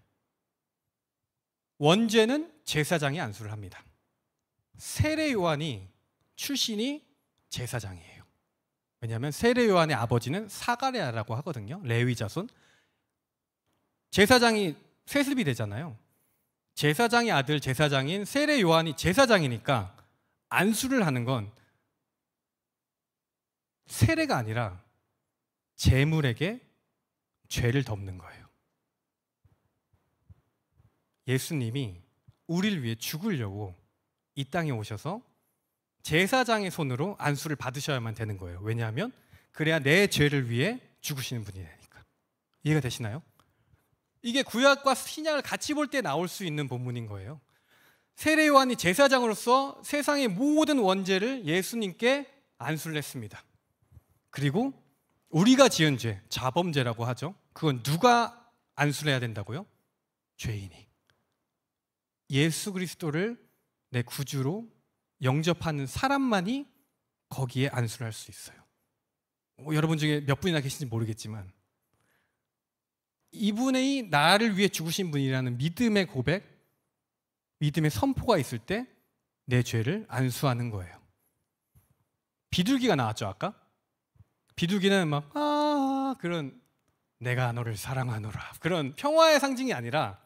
원죄는 제사장이 안수를 합니다. 세례 요한이 출신이 제사장이에요. 왜냐하면 세례 요한의 아버지는 사가랴라고 하거든요. 레위 자손. 제사장이 세습이 되잖아요. 제사장의 아들 제사장인 세례 요한이 제사장이니까 안수를 하는 건 세례가 아니라 제물에게 죄를 덮는 거예요. 예수님이 우리를 위해 죽으려고 이 땅에 오셔서 제사장의 손으로 안수를 받으셔야만 되는 거예요. 왜냐하면 그래야 내 죄를 위해 죽으시는 분이 되니까. 이해가 되시나요? 이게 구약과 신약을 같이 볼 때 나올 수 있는 본문인 거예요. 세례 요한이 제사장으로서 세상의 모든 원죄를 예수님께 안수를 했습니다. 그리고 우리가 지은 죄, 자범죄라고 하죠. 그건 누가 안수를 해야 된다고요? 죄인이. 예수 그리스도를 내 구주로 영접하는 사람만이 거기에 안수를 할 수 있어요. 여러분 중에 몇 분이나 계신지 모르겠지만 이분이 나를 위해 죽으신 분이라는 믿음의 고백, 믿음의 선포가 있을 때 내 죄를 안수하는 거예요. 비둘기가 나왔죠 아까? 비둘기는 막 그런 내가 너를 사랑하노라 그런 평화의 상징이 아니라,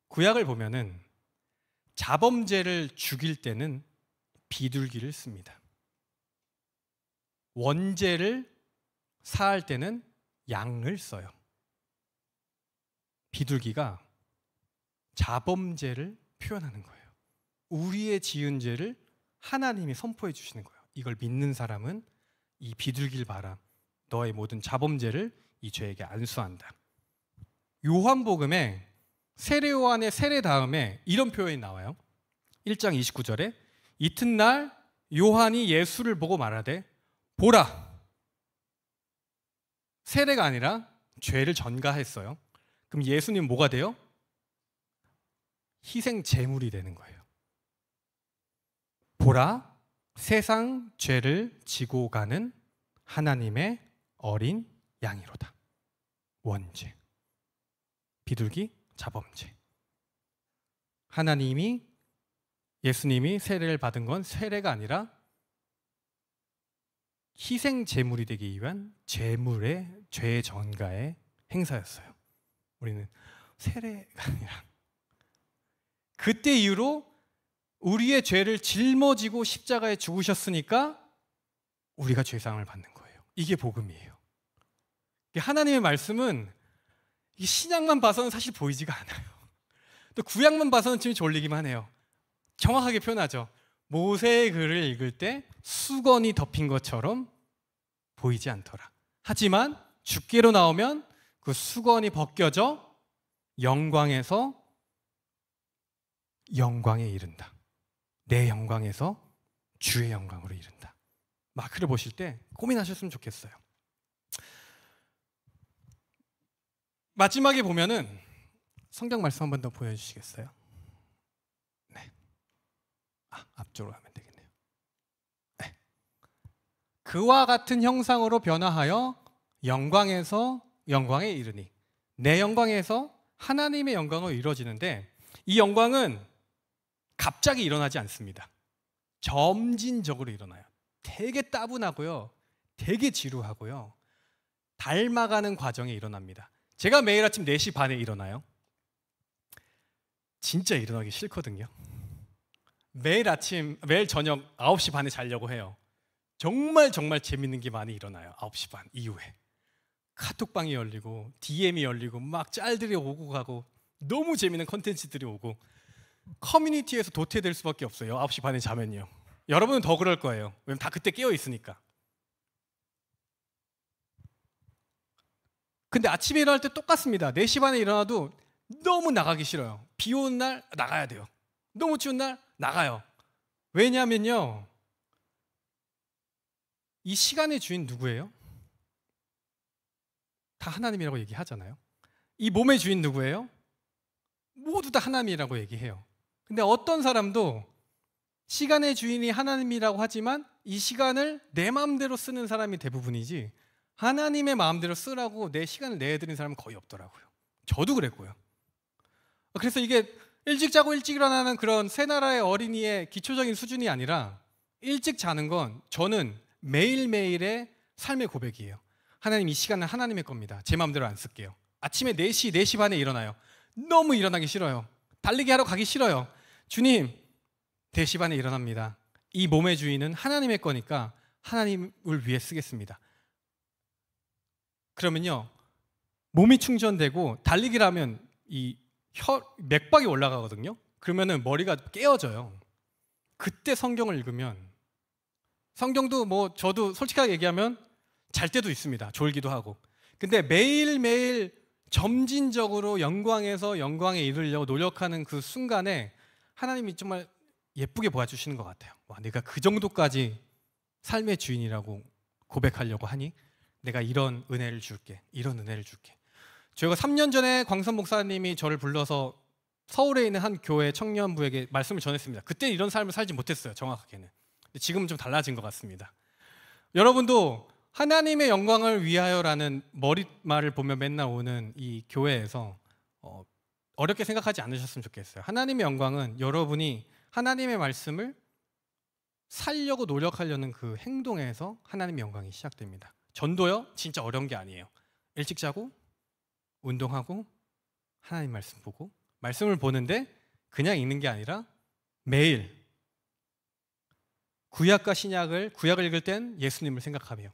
구약을 보면은 자범죄를 죽일 때는 비둘기를 씁니다. 원죄를 사할 때는 양을 써요. 비둘기가 자범죄를 표현하는 거예요. 우리의 지은 죄를 하나님이 선포해 주시는 거예요. 이걸 믿는 사람은 이 비둘기를 봐라. 너의 모든 자범죄를 이 죄에게 안수한다. 요한복음에 세례 요한의 세례 다음에 이런 표현이 나와요. 1장 29절에 이튿날 요한이 예수를 보고 말하되 보라. 세례가 아니라 죄를 전가했어요. 그럼 예수님 뭐가 돼요? 희생 제물이 되는 거예요. 보라, 세상 죄를 지고 가는 하나님의 어린 양이로다. 원죄, 비둘기, 자범죄. 하나님이, 예수님이 세례를 받은 건 세례가 아니라 희생 제물이 되기 위한 제물의 죄 전가의 행사였어요. 우리는 세례가 아니라 그때 이후로 우리의 죄를 짊어지고 십자가에 죽으셨으니까 우리가 죄상을 받는 거예요. 이게 복음이에요. 하나님의 말씀은 신약만 봐서는 사실 보이지가 않아요. 또 구약만 봐서는 좀 졸리기만 해요. 정확하게 표현하죠. 모세의 글을 읽을 때 수건이 덮인 것처럼 보이지 않더라. 하지만 주께로 나오면 그 수건이 벗겨져 영광에서 영광에 이른다. 내 영광에서 주의 영광으로 이른다. 마크를 보실 때 고민하셨으면 좋겠어요. 마지막에 보면은 성경 말씀 한 번 더 보여주시겠어요? 네. 앞쪽으로 가면 되겠네요. 네. 그와 같은 형상으로 변화하여 영광에서 영광에 이르니, 내 영광에서 하나님의 영광으로 이루어지는데, 이 영광은 갑자기 일어나지 않습니다. 점진적으로 일어나요. 되게 따분하고요, 되게 지루하고요, 닮아가는 과정에 일어납니다. 제가 매일 아침 4시 반에 일어나요. 진짜 일어나기 싫거든요. 매일 저녁 9시 반에 자려고 해요. 정말 재밌는 게 많이 일어나요. 9시 반 이후에 카톡방이 열리고 DM이 열리고 막 짤들이 오고 가고 너무 재밌는 컨텐츠들이 오고, 커뮤니티에서 도태될 수밖에 없어요. 9시 반에 자면요. 여러분은 더 그럴 거예요. 왜냐면 다 그때 깨어 있으니까. 근데 아침에 일어날 때 똑같습니다. 4시 반에 일어나도 너무 나가기 싫어요. 비 오는 날 나가야 돼요. 너무 추운 날 나가요. 왜냐면요, 이 시간의 주인 누구예요? 다 하나님이라고 얘기하잖아요. 이 몸의 주인 누구예요? 모두 다 하나님이라고 얘기해요. 근데 어떤 사람도 시간의 주인이 하나님이라고 하지만 이 시간을 내 마음대로 쓰는 사람이 대부분이지, 하나님의 마음대로 쓰라고 내 시간을 내드린 사람은 거의 없더라고요. 저도 그랬고요. 그래서 이게 일찍 자고 일찍 일어나는 그런 새 나라의 어린이의 기초적인 수준이 아니라, 일찍 자는 건 저는 매일매일의 삶의 고백이에요. 하나님, 이 시간은 하나님의 겁니다. 제 마음대로 안 쓸게요. 아침에 4시 반에 일어나요. 너무 일어나기 싫어요. 달리기 하러 가기 싫어요. 주님, 4시 반에 일어납니다. 이 몸의 주인은 하나님의 거니까 하나님을 위해 쓰겠습니다. 그러면요, 몸이 충전되고 달리기를 하면 이 맥박이 올라가거든요. 그러면은 머리가 깨어져요. 그때 성경을 읽으면, 성경도 뭐 저도 솔직하게 얘기하면 잘 때도 있습니다. 졸기도 하고. 근데 매일매일 점진적으로 영광에서 영광에 이르려고 노력하는 그 순간에 하나님이 정말 예쁘게 보여주시는 것 같아요. 와, 내가 그 정도까지 삶의 주인이라고 고백하려고 하니 내가 이런 은혜를 줄게, 이런 은혜를 줄게. 저희가 3년 전에 광선 목사님이 저를 불러서 서울에 있는 한 교회 청년부에게 말씀을 전했습니다. 그때 이런 삶을 살지 못했어요, 정확하게는. 근데 지금은 좀 달라진 것 같습니다. 여러분도 하나님의 영광을 위하여라는 머릿말을 보면 맨날 오는 이 교회에서 어렵게 생각하지 않으셨으면 좋겠어요. 하나님의 영광은 여러분이 하나님의 말씀을 살려고 노력하려는 그 행동에서 하나님의 영광이 시작됩니다. 전도요, 진짜 어려운 게 아니에요. 일찍 자고 운동하고 하나님 말씀 보고, 말씀을 보는데 그냥 읽는 게 아니라 매일 구약과 신약을, 구약을 읽을 땐 예수님을 생각하며,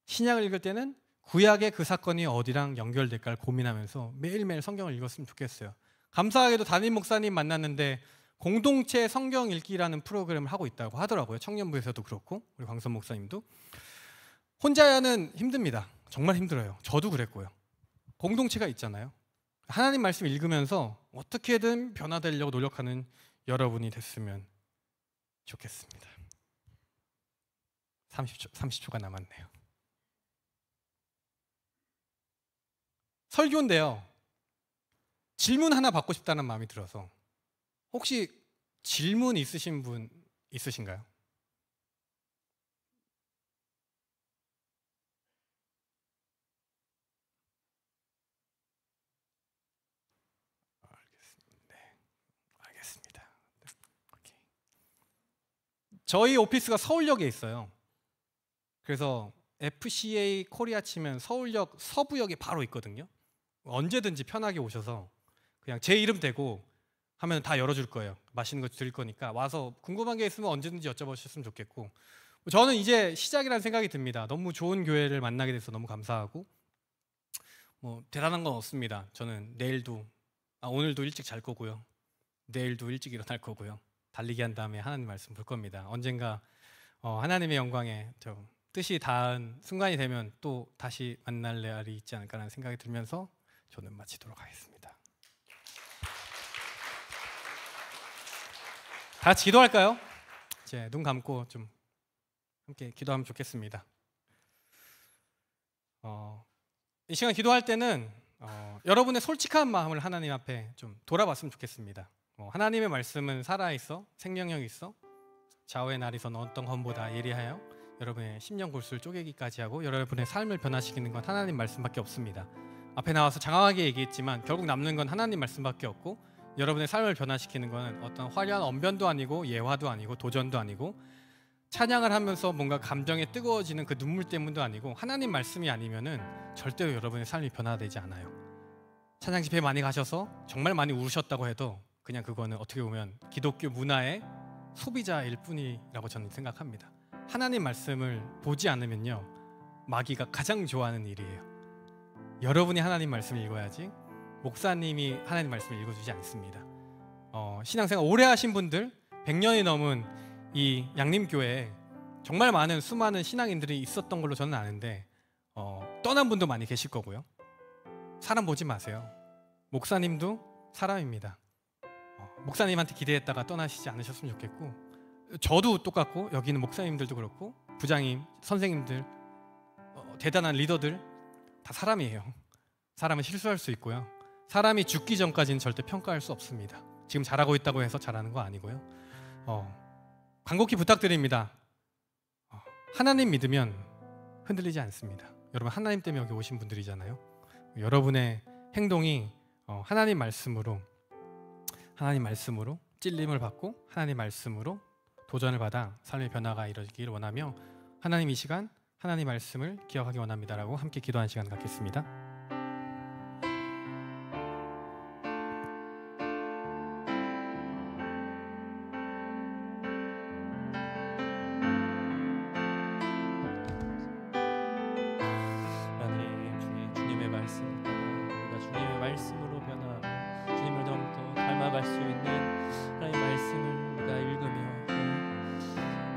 신약을 읽을 때는 구약의 그 사건이 어디랑 연결될까를 고민하면서 매일매일 성경을 읽었으면 좋겠어요. 감사하게도 담임 목사님 만났는데 공동체 성경 읽기라는 프로그램을 하고 있다고 하더라고요. 청년부에서도 그렇고 우리 광선 목사님도. 혼자는 힘듭니다. 정말 힘들어요. 저도 그랬고요. 공동체가 있잖아요. 하나님 말씀 읽으면서 어떻게든 변화되려고 노력하는 여러분이 됐으면 좋겠습니다. 30초가 남았네요. 설교인데요, 질문 하나 받고 싶다는 마음이 들어서, 혹시 질문 있으신 분 있으신가요? 알겠습니다. 오케이. 저희 오피스가 서울역에 있어요. 그래서 FCA 코리아 치면 서울역 서부역에 바로 있거든요. 언제든지 편하게 오셔서 그냥 제 이름 대고 하면 다 열어줄 거예요. 맛있는 거 드릴 거니까 와서 궁금한 게 있으면 언제든지 여쭤보셨으면 좋겠고, 저는 이제 시작이라는 생각이 듭니다. 너무 좋은 교회를 만나게 돼서 너무 감사하고, 뭐 대단한 건 없습니다. 저는 오늘도 일찍 잘 거고요. 내일도 일찍 일어날 거고요. 달리기 한 다음에 하나님 말씀 볼 겁니다. 언젠가 하나님의 영광에 뜻이 닿은 순간이 되면 또 다시 만날 날이 있지 않을까라는 생각이 들면서 저는 마치도록 하겠습니다. 다 같이 기도할까요? 이제 눈 감고 좀 함께 기도하면 좋겠습니다. 이 시간 기도할 때는 여러분의 솔직한 마음을 하나님 앞에 좀 돌아봤으면 좋겠습니다. 하나님의 말씀은 살아있어, 생명력이 있어, 좌우의 날이선 어떤 것보다 예리하여 여러분의 심령 골수를 쪼개기까지 하고 여러분의 삶을 변화시키는 건 하나님 말씀밖에 없습니다. 앞에 나와서 장황하게 얘기했지만 결국 남는 건 하나님 말씀밖에 없고, 여러분의 삶을 변화시키는 건 어떤 화려한 언변도 아니고 예화도 아니고 도전도 아니고 찬양을 하면서 뭔가 감정에 뜨거워지는 그 눈물 때문도 아니고, 하나님 말씀이 아니면은 절대로 여러분의 삶이 변화되지 않아요. 찬양 집회 많이 가셔서 정말 많이 울으셨다고 해도 그냥 그거는 어떻게 보면 기독교 문화의 소비자일 뿐이라고 저는 생각합니다. 하나님 말씀을 보지 않으면요, 마귀가 가장 좋아하는 일이에요. 여러분이 하나님 말씀을 읽어야지 목사님이 하나님 말씀을 읽어주지 않습니다. 신앙생활 오래 하신 분들, 100년이 넘은 이 양림교회에 정말 많은 수많은 신앙인들이 있었던 걸로 저는 아는데 떠난 분도 많이 계실 거고요. 사람 보지 마세요. 목사님도 사람입니다. 목사님한테 기대했다가 떠나시지 않으셨으면 좋겠고, 저도 똑같고 여기는 목사님들도 그렇고 부장님, 선생님들, 대단한 리더들 다 사람이에요. 사람은 실수할 수 있고요. 사람이 죽기 전까지는 절대 평가할 수 없습니다. 지금 잘하고 있다고 해서 잘하는 거 아니고요. 간곡히 부탁드립니다. 하나님 믿으면 흔들리지 않습니다. 여러분 하나님 때문에 여기 오신 분들이잖아요. 여러분의 행동이 하나님 말씀으로 찔림을 받고 하나님 말씀으로 도전을 받아 삶의 변화가 이루어지기를 원하며, 하나님 이 시간 하나님 말씀을 기억하기 원합니다라고 함께 기도하는 시간 갖겠습니다. 주님의 말씀 따라 우리가 주님의 말씀으로 변화하고 주님을 더욱더 닮아갈 수 있는 하나님의 말씀을 우리가 읽으며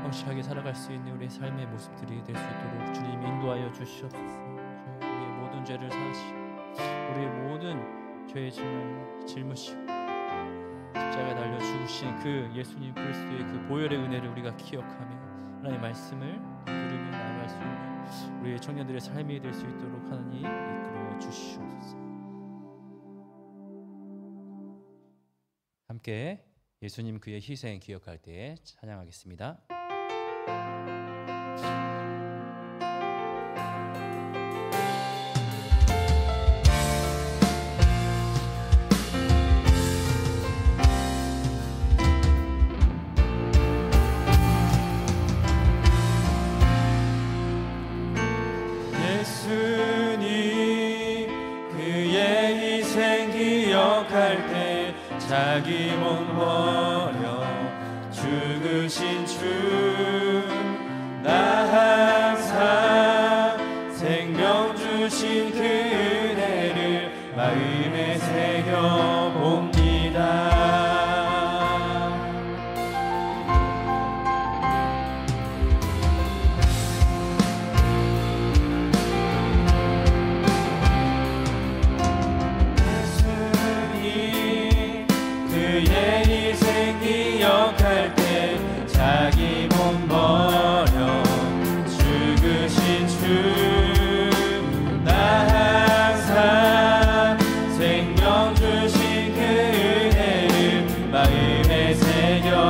성실하게 살아갈 수 있는 우리의 삶의 모습들이 될 수 있도록 주님 인도하여 주시옵소서. 우리의 모든 죄를 사하시고 우리의 모든 죄의 짐을 짊으시고 십자가에 달려 죽으신 그 예수님 그리스도의 그 보혈의 은혜를 우리가 기억하며 하나님의 말씀을 들으며 나아갈 수 있는 우리의 청년들의 삶이 될 수 있도록 하나님 이끌어 주시옵소서. 함께 예수님 그의 희생 기억할 때 찬양하겠습니다. 예수님 그의 희생 기억할 때 자기 몸 버려 죽으신 주, 나 항상 생명 주신 그 은혜를 마음에 새겨봅니다. 기억할 때 자기 몸 버려 죽으신 주, 나 항상 생명 주신 그 은혜를 마음에 새겨봅니다.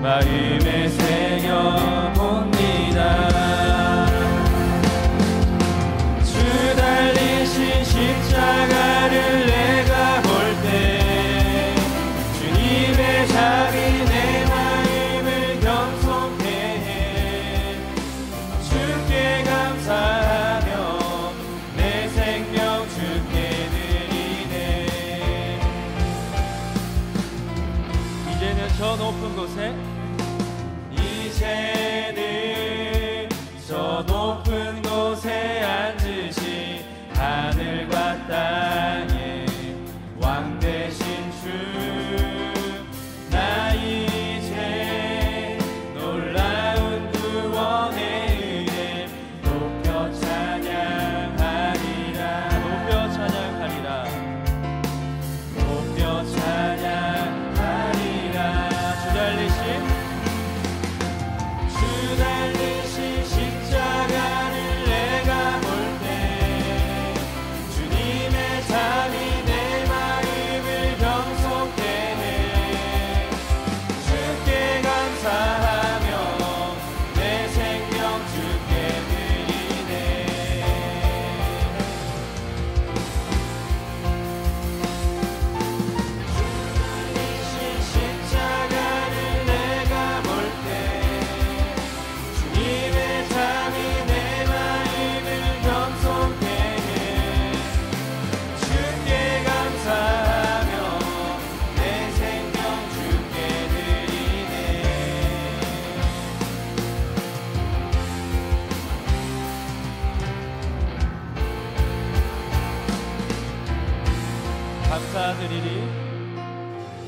마음에 새겨봅니다. 주 달리신 십자가를 내가 볼 때 주님의 자비 내 마음을 겸손케 해. 주께 감사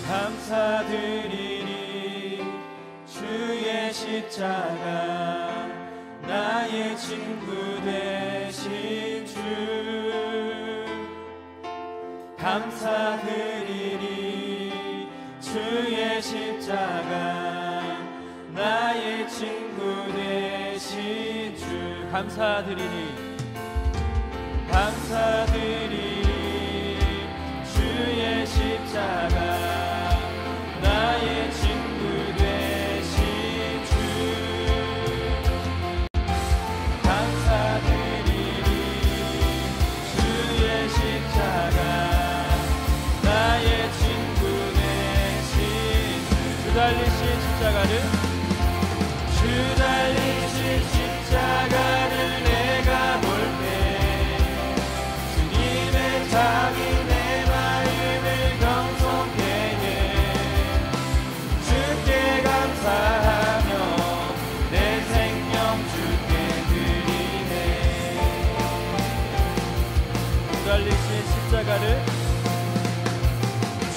감사드리리 주의 십자가 나의 친구 되신 주 감사드리리 주의 십자가 나의 친구 되신 주 감사드리리 주의 십자가 나의 친구 되신 주 감사드리리 주의 십자가 나의 친구 되신 주 달리신 십자가를 내가 볼 때 주님의 장이 내 마음을 경성케 해 주께 감사하며 내 생명 주께 드리네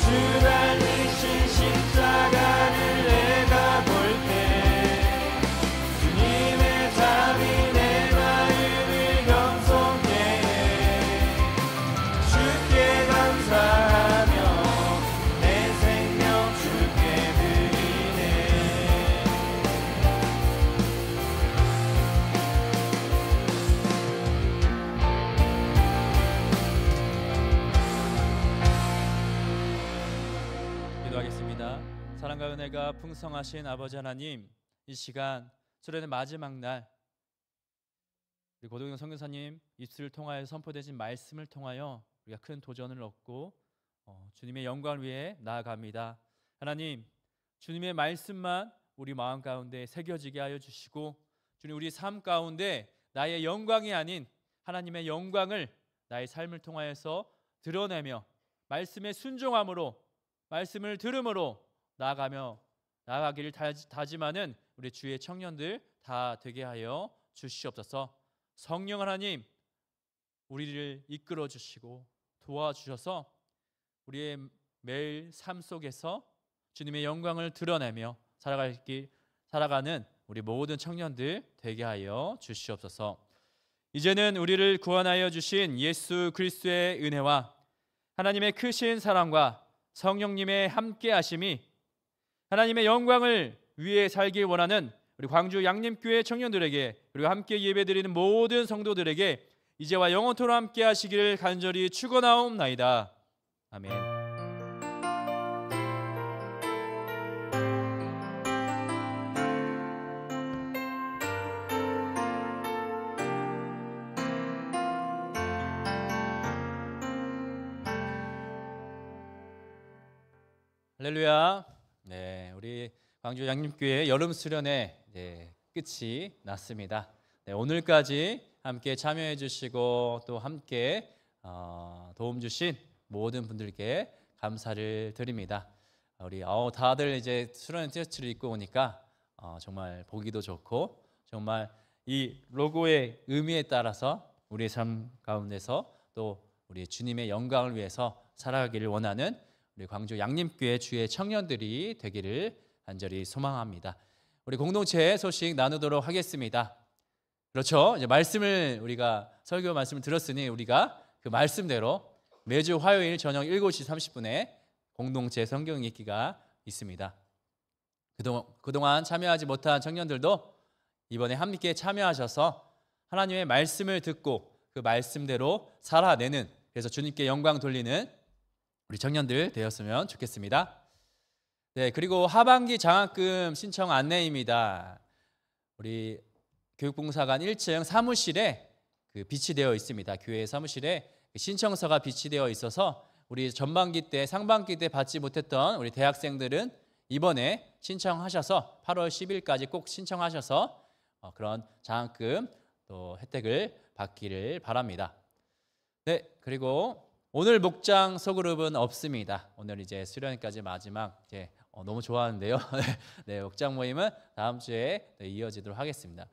주 달리신 십자가를 내가 볼 때 주님의 잠이 내 마음을 경성케 해 주께 감사하며 내 생명 주께 드리네 기도하겠습니다. 사랑과 은혜가 풍성하신 아버지 하나님, 이 시간 수련의 마지막 날 우리 고동영 선교사님 입술을 통하여 선포되신 말씀을 통하여 우리가 큰 도전을 얻고 주님의 영광을 위해 나아갑니다. 하나님, 주님의 말씀만 우리 마음 가운데 새겨지게 하여 주시고 주님 우리 삶 가운데 나의 영광이 아닌 하나님의 영광을 나의 삶을 통하여서 드러내며 말씀에 순종함으로 말씀을 들음으로 나아가기를 다짐하는 우리 주의 청년들 다 되게 하여 주시옵소서. 성령 하나님, 우리를 이끌어 주시고 도와주셔서 우리의 매일 삶 속에서 주님의 영광을 드러내며 살아가는 우리 모든 청년들 되게 하여 주시옵소서. 이제는 우리를 구원하여 주신 예수 그리스도의 은혜와 하나님의 크신 사랑과 성령님의 함께하심이 하나님의 영광을 위해 살길 원하는 우리 광주 양림교회 청년들에게 그리고 함께 예배드리는 모든 성도들에게 이제와 영원토록 함께 하시기를 간절히 축원하옵나이다. 아멘. 할렐루야. 네, 우리 광주 양림교회 여름 수련회 끝이 났습니다. 네, 오늘까지 함께 참여해 주시고 또 함께 도움 주신 모든 분들께 감사를 드립니다. 우리 다들 이제 수련회 티셔츠를 입고 오니까 정말 보기도 좋고 정말 이 로고의 의미에 따라서 우리의 삶 가운데서 또 우리 주님의 영광을 위해서 살아가기를 원하는 우리 광주 양림교회 주의 청년들이 되기를 간절히 소망합니다. 우리 공동체 소식 나누도록 하겠습니다. 그렇죠? 이제 우리가 설교 말씀을 들었으니 우리가 그 말씀대로 매주 화요일 저녁 7시 30분에 공동체 성경 읽기가 있습니다. 그동안 참여하지 못한 청년들도 이번에 함께 참여하셔서 하나님의 말씀을 듣고 그 말씀대로 살아내는, 그래서 주님께 영광 돌리는 우리 청년들 되었으면 좋겠습니다. 네, 그리고 하반기 장학금 신청 안내입니다. 우리 교육봉사관 1층 사무실에 비치되어 있습니다. 교회 사무실에 신청서가 비치되어 있어서 우리 전반기 때, 상반기 때 받지 못했던 우리 대학생들은 이번에 신청하셔서 8월 10일까지 꼭 신청하셔서 그런 장학금 또 혜택을 받기를 바랍니다. 네, 그리고 오늘 목장 소그룹은 없습니다. 오늘 이제 수련회까지 마지막 너무 좋아하는데요. 네, 목장 모임은 다음 주에 이어지도록 하겠습니다.